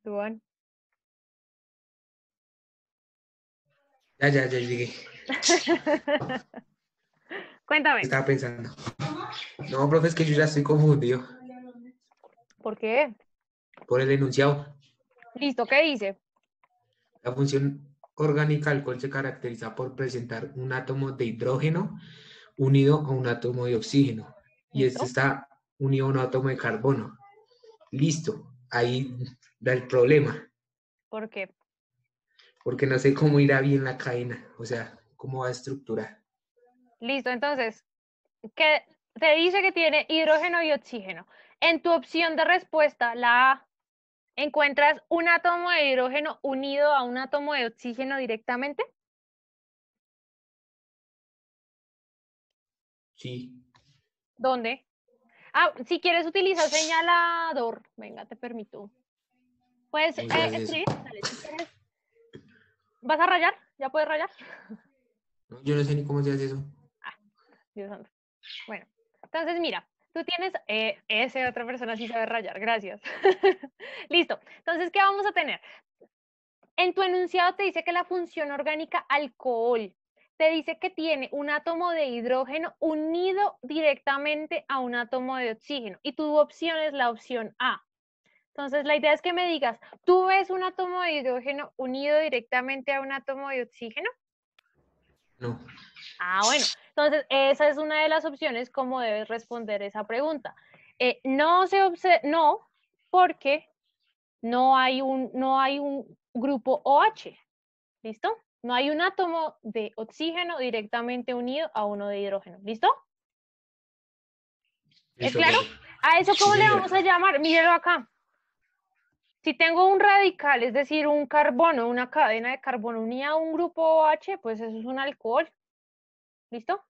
Dubán. Ya llegué. Cuéntame. Estaba pensando. No, profe, es que yo ya estoy confundido ¿Por qué? por el enunciado. Listo, ¿qué dice? La función orgánica alcohol se caracteriza por presentar un átomo de hidrógeno unido a un átomo de oxígeno. Y este ¿Listo? está unido a un átomo de carbono. Listo. Ahí da el problema. ¿Por qué? Porque no sé cómo irá bien la cadena. O sea, cómo va a estructurar. Listo, entonces, ¿qué te dice que tiene hidrógeno y oxígeno? En tu opción de respuesta, la A, ¿encuentras un átomo de hidrógeno unido a un átomo de oxígeno directamente? Sí. ¿Dónde? Ah, si quieres utilizar señalador, venga, te permito. Puedes ¿Cómo se hace eso? escribir, dale, si quieres. ¿Vas a rayar? ¿Ya puedes rayar? No, yo no sé ni cómo se hace eso. Dios santo. Bueno, entonces mira, tú tienes, esa otra persona sí sabe rayar, gracias. Listo, entonces, ¿qué vamos a tener? En tu enunciado te dice que la función orgánica alcohol te dice que tiene un átomo de hidrógeno unido directamente a un átomo de oxígeno y tu opción es la opción A. Entonces, la idea es que me digas, ¿tú ves un átomo de hidrógeno unido directamente a un átomo de oxígeno? No. Ah, bueno, entonces esa es una de las opciones como debes responder esa pregunta. No, porque no hay un grupo OH, ¿listo? No hay un átomo de oxígeno directamente unido a uno de hidrógeno, ¿listo? ¿Es Listo, claro? profe. ¿A eso Sí, cómo le señor. vamos a llamar? Míralo acá. Si tengo un radical, es decir, un carbono, una cadena de carbono unida a un grupo OH, pues eso es un alcohol. ¿Listo?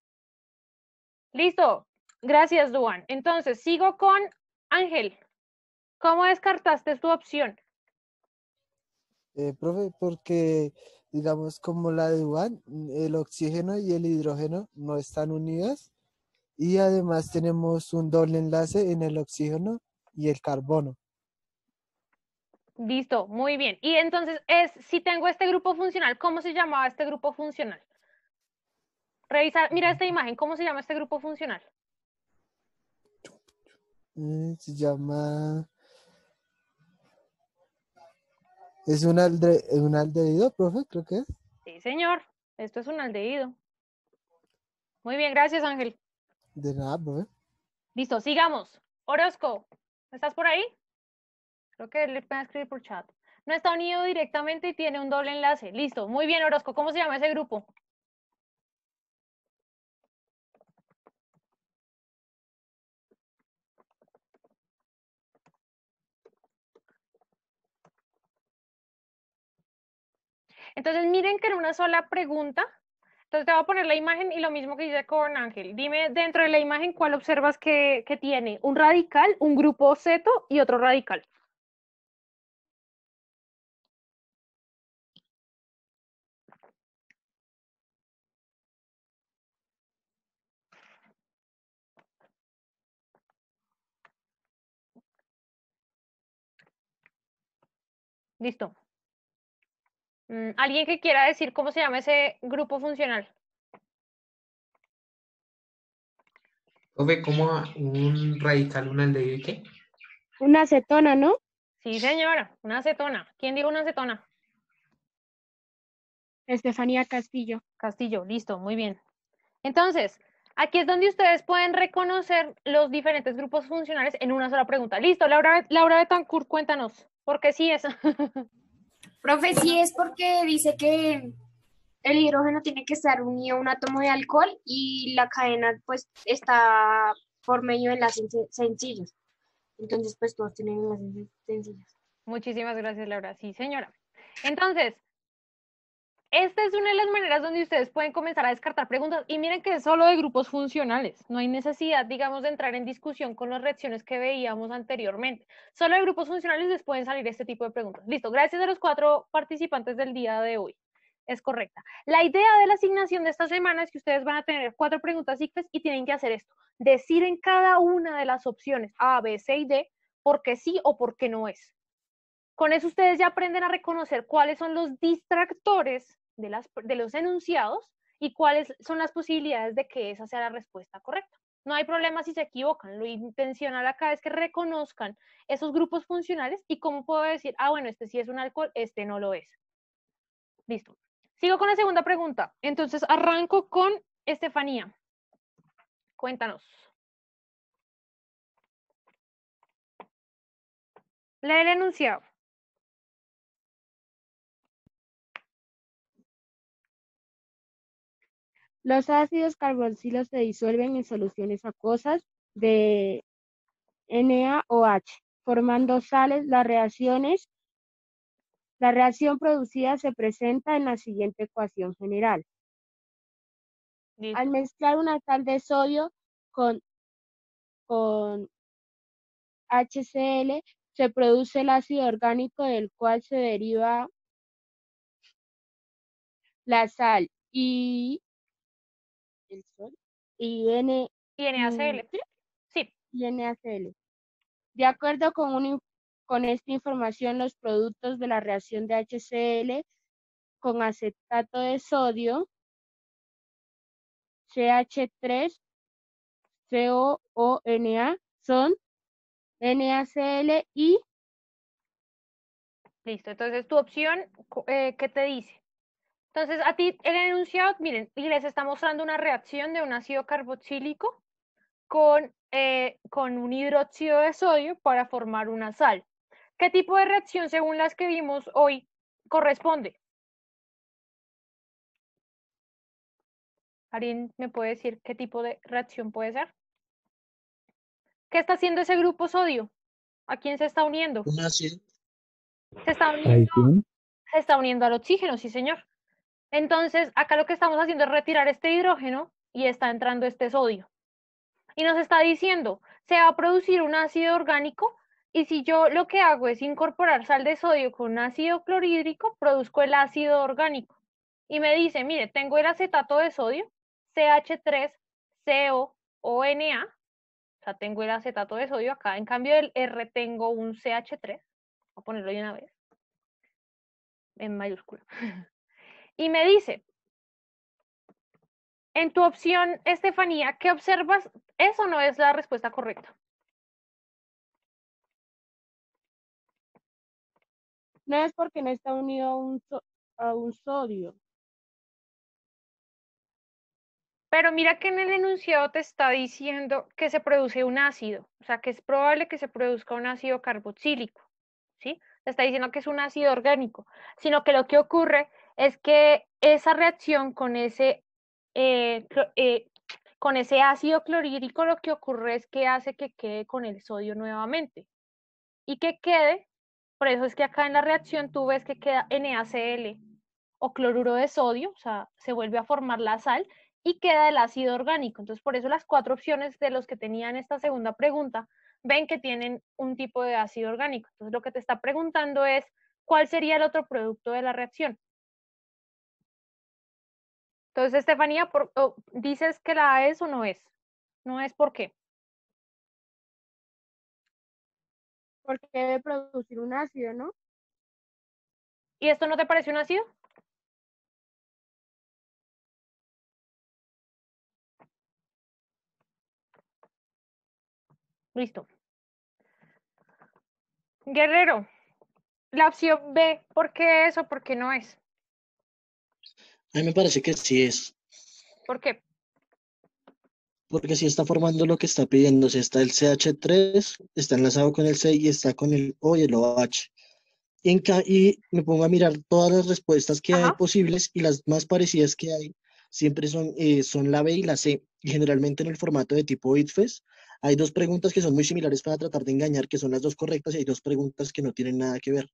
Listo. Gracias, Duan. Entonces, sigo con Ángel. ¿Cómo descartaste tu opción? Profe, porque digamos como la de Juan, el oxígeno y el hidrógeno no están unidas y además tenemos un doble enlace en el oxígeno y el carbono. Listo, muy bien. Y entonces, si tengo este grupo funcional, ¿cómo se llamaba este grupo funcional? Revisa, mira esta imagen, ¿cómo se llama este grupo funcional? Se llama... ¿Es un aldehído, profe? Creo que es. Sí, señor. Esto es un aldehído. Muy bien, gracias, Ángel. De nada, profe. Listo, sigamos. Orozco, ¿estás por ahí? Creo que le pueden escribir por chat. No está unido directamente y tiene un doble enlace. Listo, muy bien, Orozco. ¿Cómo se llama ese grupo? Entonces, miren que en una sola pregunta, entonces te voy a poner la imagen y lo mismo que hice con Ángel. Dime dentro de la imagen cuál observas que tiene un radical, un grupo ceto y otro radical. Listo. ¿Alguien que quiera decir cómo se llama ese grupo funcional? Ve como un radical, un aldehído y qué. Una acetona, ¿no? Sí, señora, una acetona. ¿Quién dijo una acetona? Estefanía Castillo. Castillo, listo, muy bien. Entonces, aquí es donde ustedes pueden reconocer los diferentes grupos funcionales en una sola pregunta. Listo, Laura Betancourt, cuéntanos, ¿por qué sí es? Profe, sí es porque dice que el hidrógeno tiene que estar unido a un átomo de alcohol y la cadena pues está por medio de enlaces sencillos. Entonces, pues todos tienen enlaces sencillos. Muchísimas gracias, Laura. Sí, señora. Entonces, esta es una de las maneras donde ustedes pueden comenzar a descartar preguntas. Y miren que es solo de grupos funcionales. No hay necesidad, digamos, de entrar en discusión con las reacciones que veíamos anteriormente. Solo de grupos funcionales les pueden salir este tipo de preguntas. Listo, gracias a los 4 participantes del día de hoy. Es correcta. La idea de la asignación de esta semana es que ustedes van a tener 4 preguntas ICFES y tienen que hacer esto. Decir en cada una de las opciones A, B, C y D por qué sí o por qué no es. Con eso ustedes ya aprenden a reconocer cuáles son los distractores de los enunciados y cuáles son las posibilidades de que esa sea la respuesta correcta. No hay problema si se equivocan. Lo intencional acá es que reconozcan esos grupos funcionales y cómo puedo decir, bueno, este sí es un alcohol, este no lo es. Listo. Sigo con la segunda pregunta. Entonces arranco con Estefanía. Cuéntanos. Lee el enunciado. Los ácidos carboxilos se disuelven en soluciones acuosas de NaOH, formando sales. La reacción producida se presenta en la siguiente ecuación general. Listo. Al mezclar una sal de sodio con HCl, se produce el ácido orgánico del cual se deriva la sal y NaCl. Sí. NaCl. De acuerdo con esta información, los productos de la reacción de HCl con acetato de sodio, CH3COONA, son NaCl y... Listo, entonces tu opción, ¿qué te dice? Entonces, a ti el enunciado, miren, y les está mostrando una reacción de un ácido carboxílico con un hidróxido de sodio para formar una sal. ¿Qué tipo de reacción, según las que vimos hoy, corresponde? ¿Alguien me puede decir qué tipo de reacción puede ser? ¿Qué está haciendo ese grupo sodio? ¿A quién se está uniendo? Un ácido. Se está uniendo al oxígeno, sí, señor. Entonces, acá lo que estamos haciendo es retirar este hidrógeno y está entrando este sodio. Y nos está diciendo, se va a producir un ácido orgánico y si yo lo que hago es incorporar sal de sodio con ácido clorhídrico, produzco el ácido orgánico. Y me dice, mire, tengo el acetato de sodio, CH3COONA, o sea, tengo el acetato de sodio acá, en cambio del R tengo un CH3, voy a ponerlo de una vez, en mayúscula. Y me dice, en tu opción, Estefanía, ¿qué observas? Eso no es la respuesta correcta. No es porque no está unido a un sodio. Pero mira que en el enunciado te está diciendo que se produce un ácido, o sea, que es probable que se produzca un ácido carboxílico, ¿sí? Te está diciendo que es un ácido orgánico, sino que lo que ocurre es que esa reacción con ese ácido clorhídrico lo que ocurre es que hace que quede con el sodio nuevamente. Y que quede, por eso es que acá en la reacción tú ves que queda NaCl o cloruro de sodio, o sea, se vuelve a formar la sal y queda el ácido orgánico. Entonces, por eso las 4 opciones de los que tenían esta segunda pregunta, ven que tienen un tipo de ácido orgánico. Entonces, lo que te está preguntando es, ¿cuál sería el otro producto de la reacción? Entonces, Estefanía, ¿dices que la A es o no es? No es, ¿por qué? Porque debe producir un ácido, ¿no? ¿Y esto no te parece un ácido? Listo. Guerrero, la opción B, ¿por qué es o por qué no es? A mí me parece que sí es, ¿Por qué? porque sí está formando lo que está pidiéndose. Está el CH3, está enlazado con el C y está con el O y el OH. Y me pongo a mirar todas las respuestas que hay Ajá. posibles y las más parecidas que hay siempre son la B y la C. Y generalmente en el formato de tipo ITFES hay dos preguntas que son muy similares para tratar de engañar, que son las dos correctas, y hay dos preguntas que no tienen nada que ver.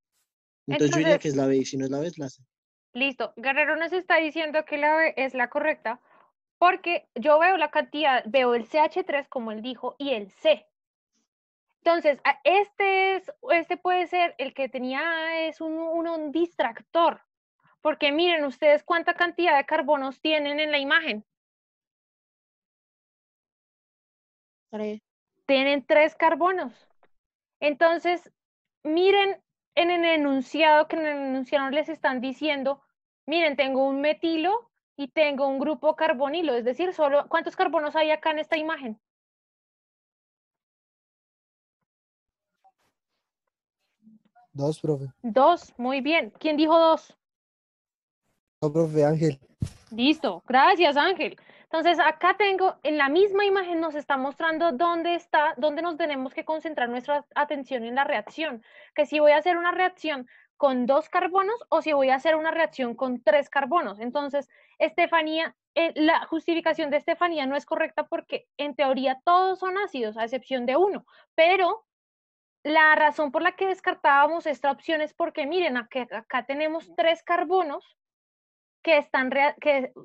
Entonces yo diría que Entonces, es la B, y si no es la B, es la C. listo. Guerrero nos está diciendo que la B es la correcta porque yo veo la cantidad, veo el CH3 como él dijo y el C. Entonces, este puede ser el que tenía, es un distractor. Porque miren ustedes cuánta cantidad de carbonos tienen en la imagen. 3. Tienen 3 carbonos. Entonces, miren en el enunciado, que en el enunciado les están diciendo, miren, tengo un metilo y tengo un grupo carbonilo, es decir, solo ¿cuántos carbonos hay acá en esta imagen? 2, profe. 2, muy bien. ¿Quién dijo 2? No, profe, Ángel. Listo, gracias Ángel. Entonces acá tengo, en la misma imagen nos está mostrando dónde nos tenemos que concentrar nuestra atención en la reacción. Que si voy a hacer una reacción con 2 carbonos o si voy a hacer una reacción con 3 carbonos. Entonces, Estefanía, la justificación de Estefanía no es correcta porque en teoría todos son ácidos, a excepción de uno. Pero la razón por la que descartábamos esta opción es porque miren, acá tenemos 3 carbonos que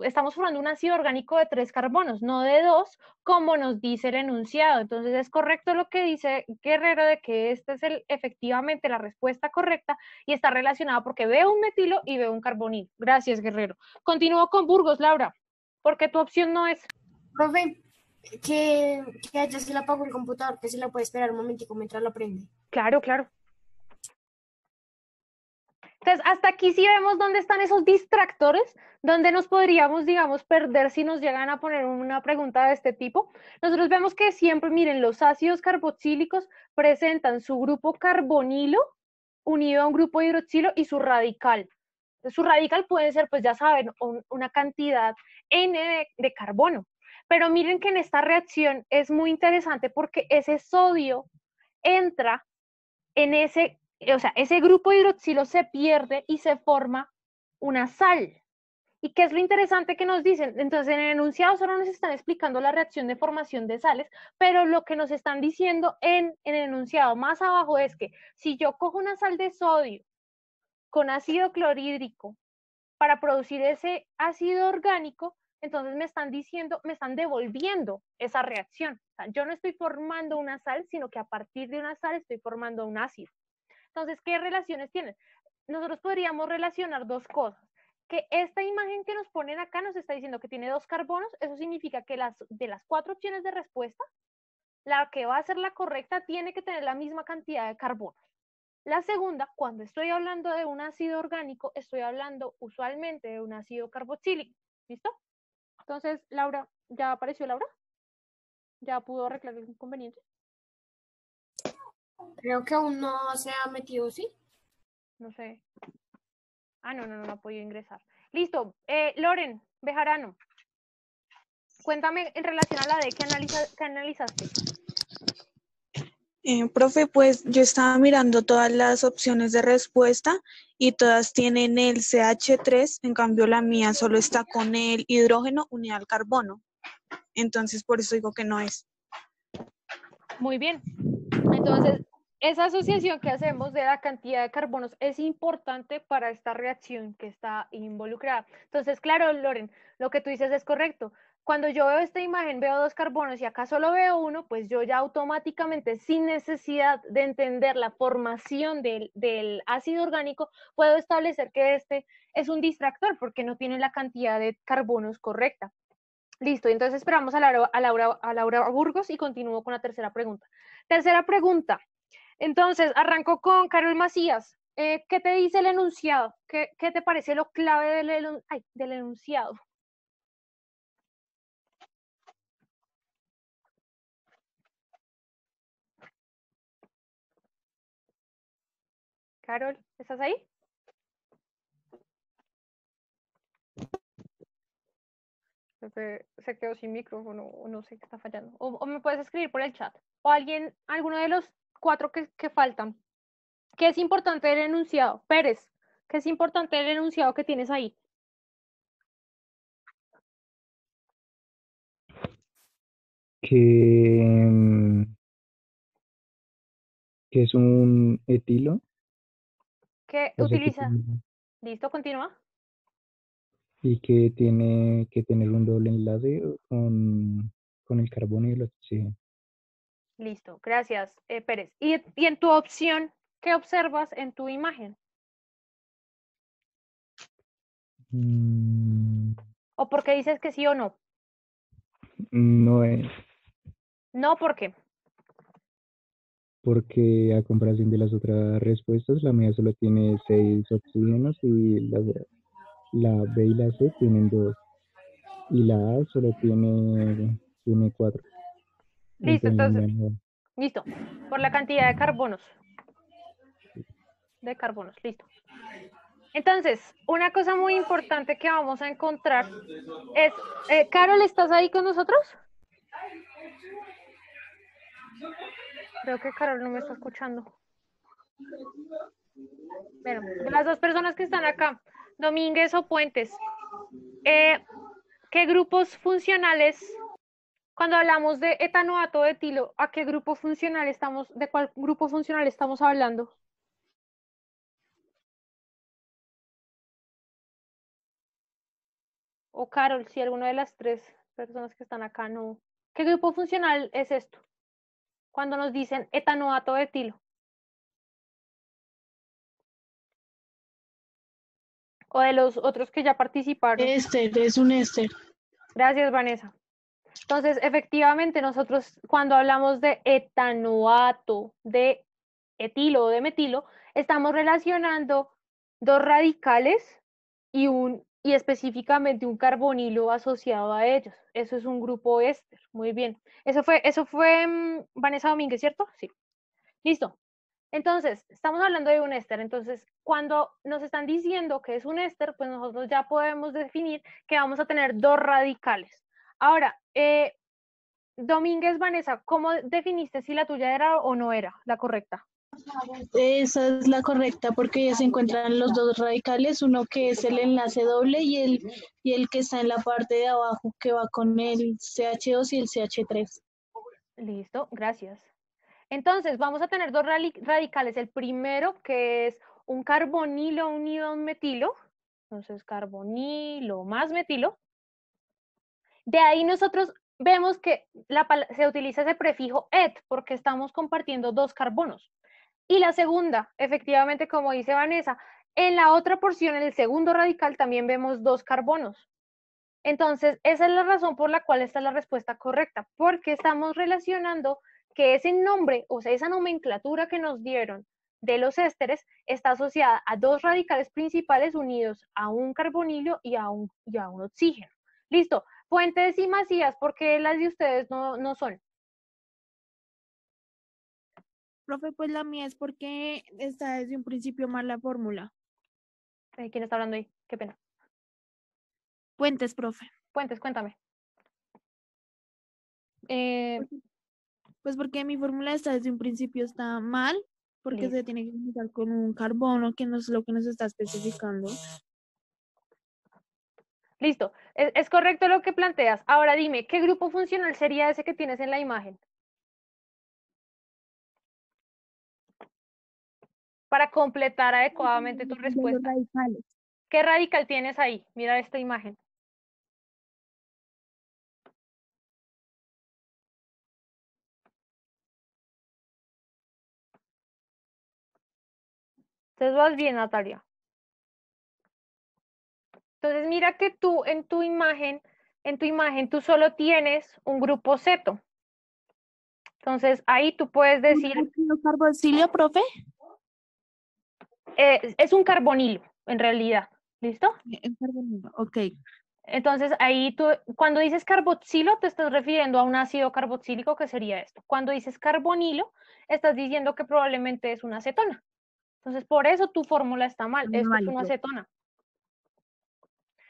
estamos formando un ácido orgánico de 3 carbonos, no de 2, como nos dice el enunciado. Entonces es correcto lo que dice Guerrero de que esta es efectivamente la respuesta correcta y está relacionado porque veo un metilo y veo un carbonilo. Gracias, Guerrero. Continúo con Burgos, Laura, porque tu opción no es. Profe, que ya se le apagó el computador, que se la puede esperar un momentico mientras lo prende. Claro, claro. Entonces, hasta aquí sí vemos dónde están esos distractores, donde nos podríamos, digamos, perder si nos llegan a poner una pregunta de este tipo. Nosotros vemos que siempre, miren, los ácidos carboxílicos presentan su grupo carbonilo unido a un grupo hidroxilo y su radical. Su radical puede ser, pues ya saben, una cantidad N de carbono. Pero miren que en esta reacción es muy interesante porque ese sodio entra en ese grupo hidroxilo se pierde y se forma una sal. ¿Y qué es lo interesante que nos dicen? Entonces, en el enunciado solo nos están explicando la reacción de formación de sales, pero lo que nos están diciendo en el enunciado más abajo es que si yo cojo una sal de sodio con ácido clorhídrico para producir ese ácido orgánico, entonces me están diciendo, me están devolviendo esa reacción. O sea, yo no estoy formando una sal, sino que a partir de una sal estoy formando un ácido. Entonces, ¿qué relaciones tienen? Nosotros podríamos relacionar dos cosas. Que esta imagen que nos ponen acá nos está diciendo que tiene 2 carbonos, eso significa que de las 4 opciones de respuesta, la que va a ser la correcta tiene que tener la misma cantidad de carbonos. La segunda, cuando estoy hablando de un ácido orgánico, estoy hablando usualmente de un ácido carboxílico. ¿Listo? Entonces, Laura, ¿ya apareció Laura? ¿Ya pudo arreglar el inconveniente? Creo que aún no se ha metido, ¿sí? No sé. Ah, no ha podido ingresar. Listo. Loren Bejarano, cuéntame en relación a la D que analizaste. Profe, pues yo estaba mirando todas las opciones de respuesta y todas tienen el CH3, en cambio la mía solo está con el hidrógeno unido al carbono. Entonces, por eso digo que no es. Muy bien. Entonces, esa asociación que hacemos de la cantidad de carbonos es importante para esta reacción que está involucrada. Entonces, claro, Loren, lo que tú dices es correcto. Cuando yo veo esta imagen, veo 2 carbonos y acá solo veo uno, pues yo ya automáticamente, sin necesidad de entender la formación del ácido orgánico, puedo establecer que este es un distractor porque no tiene la cantidad de carbonos correcta. Listo, entonces esperamos a Laura Burgos y continúo con la tercera pregunta. Tercera pregunta. Entonces, arranco con Carol Macías. ¿Qué te dice el enunciado? ¿Qué te parece lo clave del enunciado? Carol, ¿estás ahí? Se quedó sin micrófono, o no sé qué está fallando. O me puedes escribir por el chat. O alguno de los 4 que faltan. ¿Qué es importante del enunciado? Pérez, ¿qué es importante del enunciado que tienes ahí? Que es un etilo. ¿Qué O sea, utiliza? Listo, continúa. y que tiene que tener un doble enlace con el carbono y el oxígeno. Listo, gracias, Pérez. ¿Y en tu opción, qué observas en tu imagen? ¿O por qué dices que sí o no? No es, No, ¿por qué? porque a comparación de las otras respuestas, la mía solo tiene 6 oxígenos y la B y la C tienen 2. Y la A solo tiene 4. Listo, Entonces la entonces, mía no. listo. Por la cantidad de carbonos. Listo. Entonces, una cosa muy importante que vamos a encontrar es, Carol, ¿estás ahí con nosotros? Creo que Carol no me está escuchando. Bueno, de las 2 personas que están acá, Domínguez o Puentes, ¿qué grupos funcionales, cuando hablamos de etanoato de etilo, ¿a qué grupo funcional de cuál grupo funcional estamos hablando? O Carol, si alguna de las 3 personas que están acá no. ¿Qué grupo funcional es esto? Cuando nos dicen etanoato de etilo. O de los otros que ya participaron. Éster, es un éster. Gracias, Vanessa. Entonces, efectivamente, nosotros cuando hablamos de etanoato de etilo o de metilo, estamos relacionando 2 radicales y específicamente un carbonilo asociado a ellos. Eso es un grupo éster. Muy bien. Eso fue Vanessa Domínguez, ¿cierto? Sí. Listo. Entonces, estamos hablando de un éster. Entonces, cuando nos están diciendo que es un éster, pues nosotros ya podemos definir que vamos a tener 2 radicales. Ahora, Domínguez, Vanessa, ¿cómo definiste si la tuya era o no era la correcta? Esa es la correcta porque ya se encuentran los 2 radicales, uno que es el enlace doble y el que está en la parte de abajo que va con el CH2 y el CH3. Listo, gracias. Entonces, vamos a tener 2 radicales. El primero, que es un carbonilo unido a un metilo. Entonces, carbonilo más metilo. De ahí nosotros vemos que se utiliza ese prefijo et porque estamos compartiendo 2 carbonos. Y la segunda, efectivamente, como dice Vanessa, en la otra porción, en el segundo radical, también vemos 2 carbonos. Entonces, esa es la razón por la cual esta es la respuesta correcta, porque estamos relacionando que ese nombre, o sea, esa nomenclatura que nos dieron de los ésteres está asociada a 2 radicales principales unidos a un carbonilo y a un oxígeno. Listo. Puentes y Macías, ¿por qué las de ustedes no son? Profe, pues la mía es porque está desde un principio mal la fórmula. ¿Quién está hablando ahí? Qué pena. Puentes, profe. Puentes, cuéntame. Pues porque mi fórmula está desde un principio está mal, porque se tiene que comenzar con un carbono, que no es lo que nos está especificando. Listo, es correcto lo que planteas. Ahora dime, ¿qué grupo funcional sería ese que tienes en la imagen? Para completar adecuadamente tu respuesta. ¿Qué radical tienes ahí? Mira esta imagen. Entonces vas bien, Natalia. Entonces mira que tú en tu imagen tú solo tienes un grupo ceto. Entonces ahí tú puedes decir... ¿Un carboxilio, profe? Es un carbonilo, en realidad. ¿Listo? Un carbonilo, ok. Entonces ahí tú, cuando dices carboxilo, te estás refiriendo a un ácido carboxílico, que sería esto. Cuando dices carbonilo, estás diciendo que probablemente es una acetona. Entonces, por eso tu fórmula está mal. Esto es una Válido. acetona.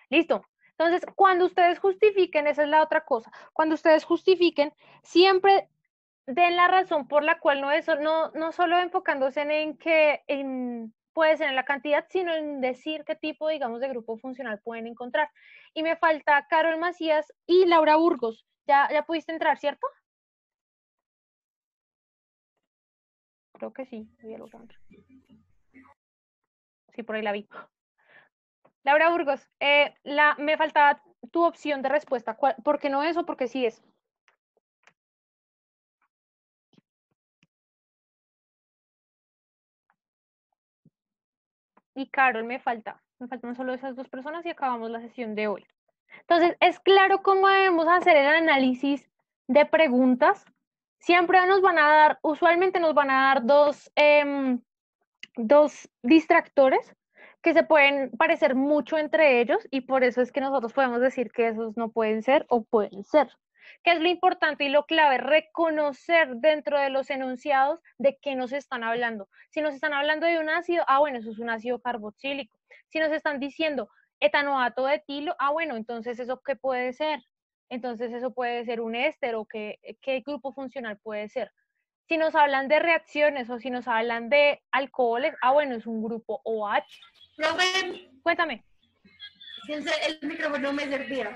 Listo. Entonces, cuando ustedes justifiquen, esa es la otra cosa, cuando ustedes justifiquen, siempre den la razón por la cual no solo enfocándose en que puede ser en la cantidad, sino en decir qué tipo, digamos, de grupo funcional pueden encontrar. Y me falta Carol Macías y Laura Burgos. ¿Ya pudiste entrar, cierto? Creo que sí. Sí, por ahí la vi. Laura Burgos, me faltaba tu opción de respuesta. ¿Por qué no es o por qué sí es? Y Carol me faltan solo esas dos personas y acabamos la sesión de hoy. Entonces, es claro cómo debemos hacer el análisis de preguntas. Siempre usualmente nos van a dar dos distractores que se pueden parecer mucho entre ellos y por eso es que nosotros podemos decir que esos no pueden ser o pueden ser. ¿Qué es lo importante y lo clave? Reconocer dentro de los enunciados de qué nos están hablando. Si nos están hablando de un ácido, bueno, eso es un ácido carboxílico. Si nos están diciendo etanoato de etilo, bueno, entonces ¿eso qué puede ser? Entonces eso puede ser un éster o ¿qué grupo funcional puede ser? Si nos hablan de reacciones o si nos hablan de alcoholes, bueno, es un grupo OH. Profe, Cuéntame. el micrófono me servía.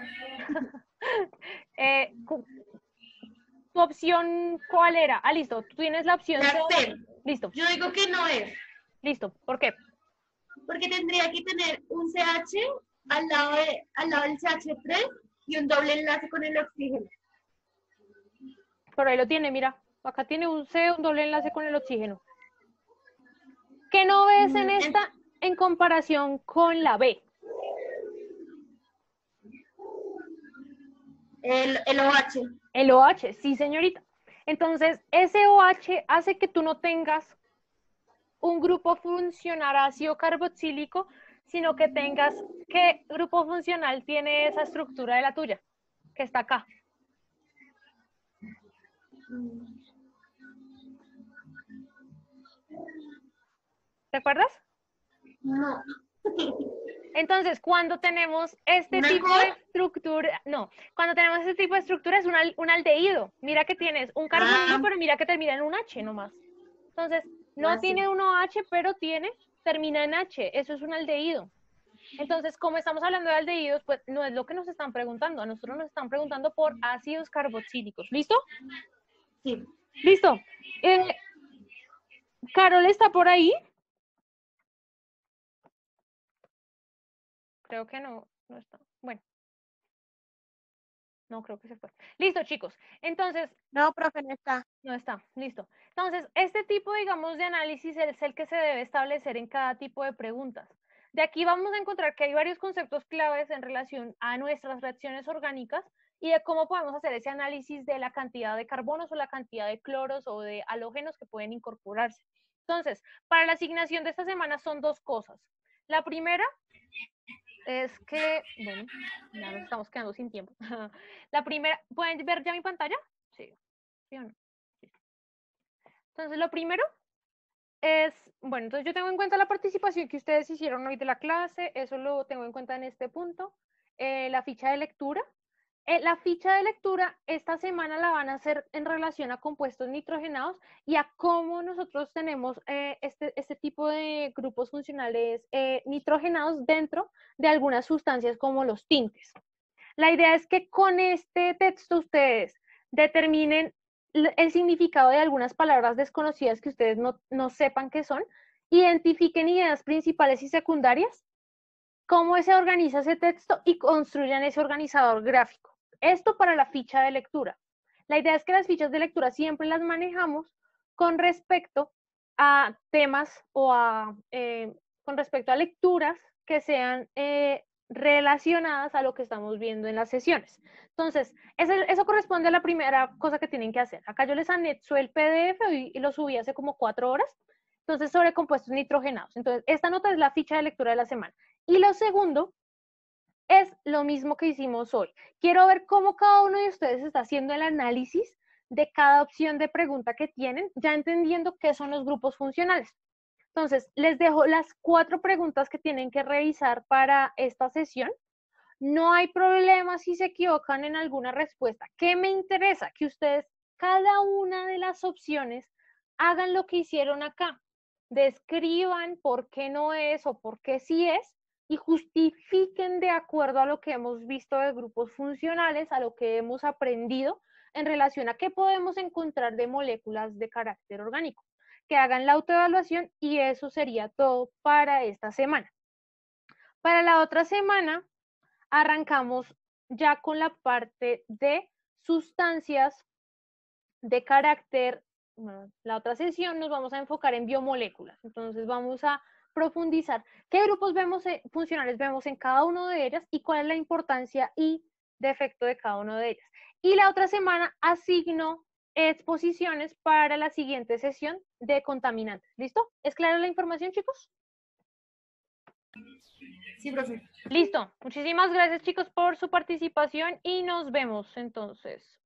¿Tu opción cuál era? Listo. Tú tienes la opción C. Listo. Yo digo que no es. Listo. ¿Por qué? Porque tendría que tener un CH al lado del CH3 y un doble enlace con el oxígeno. Por ahí lo tiene, mira. Acá tiene un C, un doble enlace con el oxígeno. ¿Qué no ves en esta en comparación con la B? El OH. El OH, sí, señorita. Entonces, ese OH hace que tú no tengas un grupo funcional ácido carboxílico, sino que tengas, ¿qué grupo funcional tiene esa estructura de la tuya? Que está acá. ¿Te acuerdas? No. Entonces, cuando tenemos este tipo de estructura, cuando tenemos este tipo de estructura es un aldehído. Mira que tienes un carbonilo, pero mira que termina en un H nomás. Entonces, no tiene un OH, pero termina en H. Eso es un aldehído. Entonces, como estamos hablando de aldehídos, pues no es lo que nos están preguntando. A nosotros nos están preguntando por ácidos carboxílicos. ¿Listo? Sí. Listo. Carol está por ahí. Creo que no está. Bueno. No, creo que se fue. Listo, chicos. Entonces. No, profe, no está. No está. Listo. Entonces, este tipo, digamos, de análisis es el que se debe establecer en cada tipo de preguntas. De aquí vamos a encontrar que hay varios conceptos claves en relación a nuestras reacciones orgánicas y de cómo podemos hacer ese análisis de la cantidad de carbonos o la cantidad de cloros o de halógenos que pueden incorporarse. Entonces, para la asignación de esta semana son dos cosas. La primera es que, bueno, ya nos estamos quedando sin tiempo. La primera, ¿pueden ver ya mi pantalla? Sí. ¿Sí o no? Sí. Entonces, lo primero es, bueno, entonces yo tengo en cuenta la participación que ustedes hicieron hoy de la clase, eso lo tengo en cuenta en este punto. La ficha de lectura. La ficha de lectura esta semana la van a hacer en relación a compuestos nitrogenados y a cómo nosotros tenemos este tipo de grupos funcionales nitrogenados dentro de algunas sustancias como los tintes. La idea es que con este texto ustedes determinen el significado de algunas palabras desconocidas que ustedes no sepan qué son, identifiquen ideas principales y secundarias, cómo se organiza ese texto y construyan ese organizador gráfico. Esto para la ficha de lectura. La idea es que las fichas de lectura siempre las manejamos con respecto a temas o con respecto a lecturas que sean relacionadas a lo que estamos viendo en las sesiones. Entonces, eso corresponde a la primera cosa que tienen que hacer. Acá yo les anexo el PDF y lo subí hace como 4 horas. Entonces, sobre compuestos nitrogenados. Entonces, esta nota es la ficha de lectura de la semana. Y lo segundo es lo mismo que hicimos hoy. Quiero ver cómo cada uno de ustedes está haciendo el análisis de cada opción de pregunta que tienen, ya entendiendo qué son los grupos funcionales. Entonces, les dejo las 4 preguntas que tienen que revisar para esta sesión. No hay problema si se equivocan en alguna respuesta. ¿Qué me interesa? Que ustedes, cada una de las opciones, hagan lo que hicieron acá. Describan por qué no es o por qué sí es y justifiquen de acuerdo a lo que hemos visto de grupos funcionales, a lo que hemos aprendido en relación a qué podemos encontrar de moléculas de carácter orgánico. Que hagan la autoevaluación y eso sería todo para esta semana. Para la otra semana, arrancamos ya con la parte de sustancias de carácter. Bueno, la otra sesión nos vamos a enfocar en biomoléculas. Entonces vamos a profundizar qué grupos funcionales vemos en cada uno de ellas y cuál es la importancia y defecto de cada uno de ellas. Y la otra semana asigno exposiciones para la siguiente sesión de contaminantes. ¿Listo? ¿Es clara la información, chicos? Sí, profe. Listo. Muchísimas gracias, chicos, por su participación y nos vemos entonces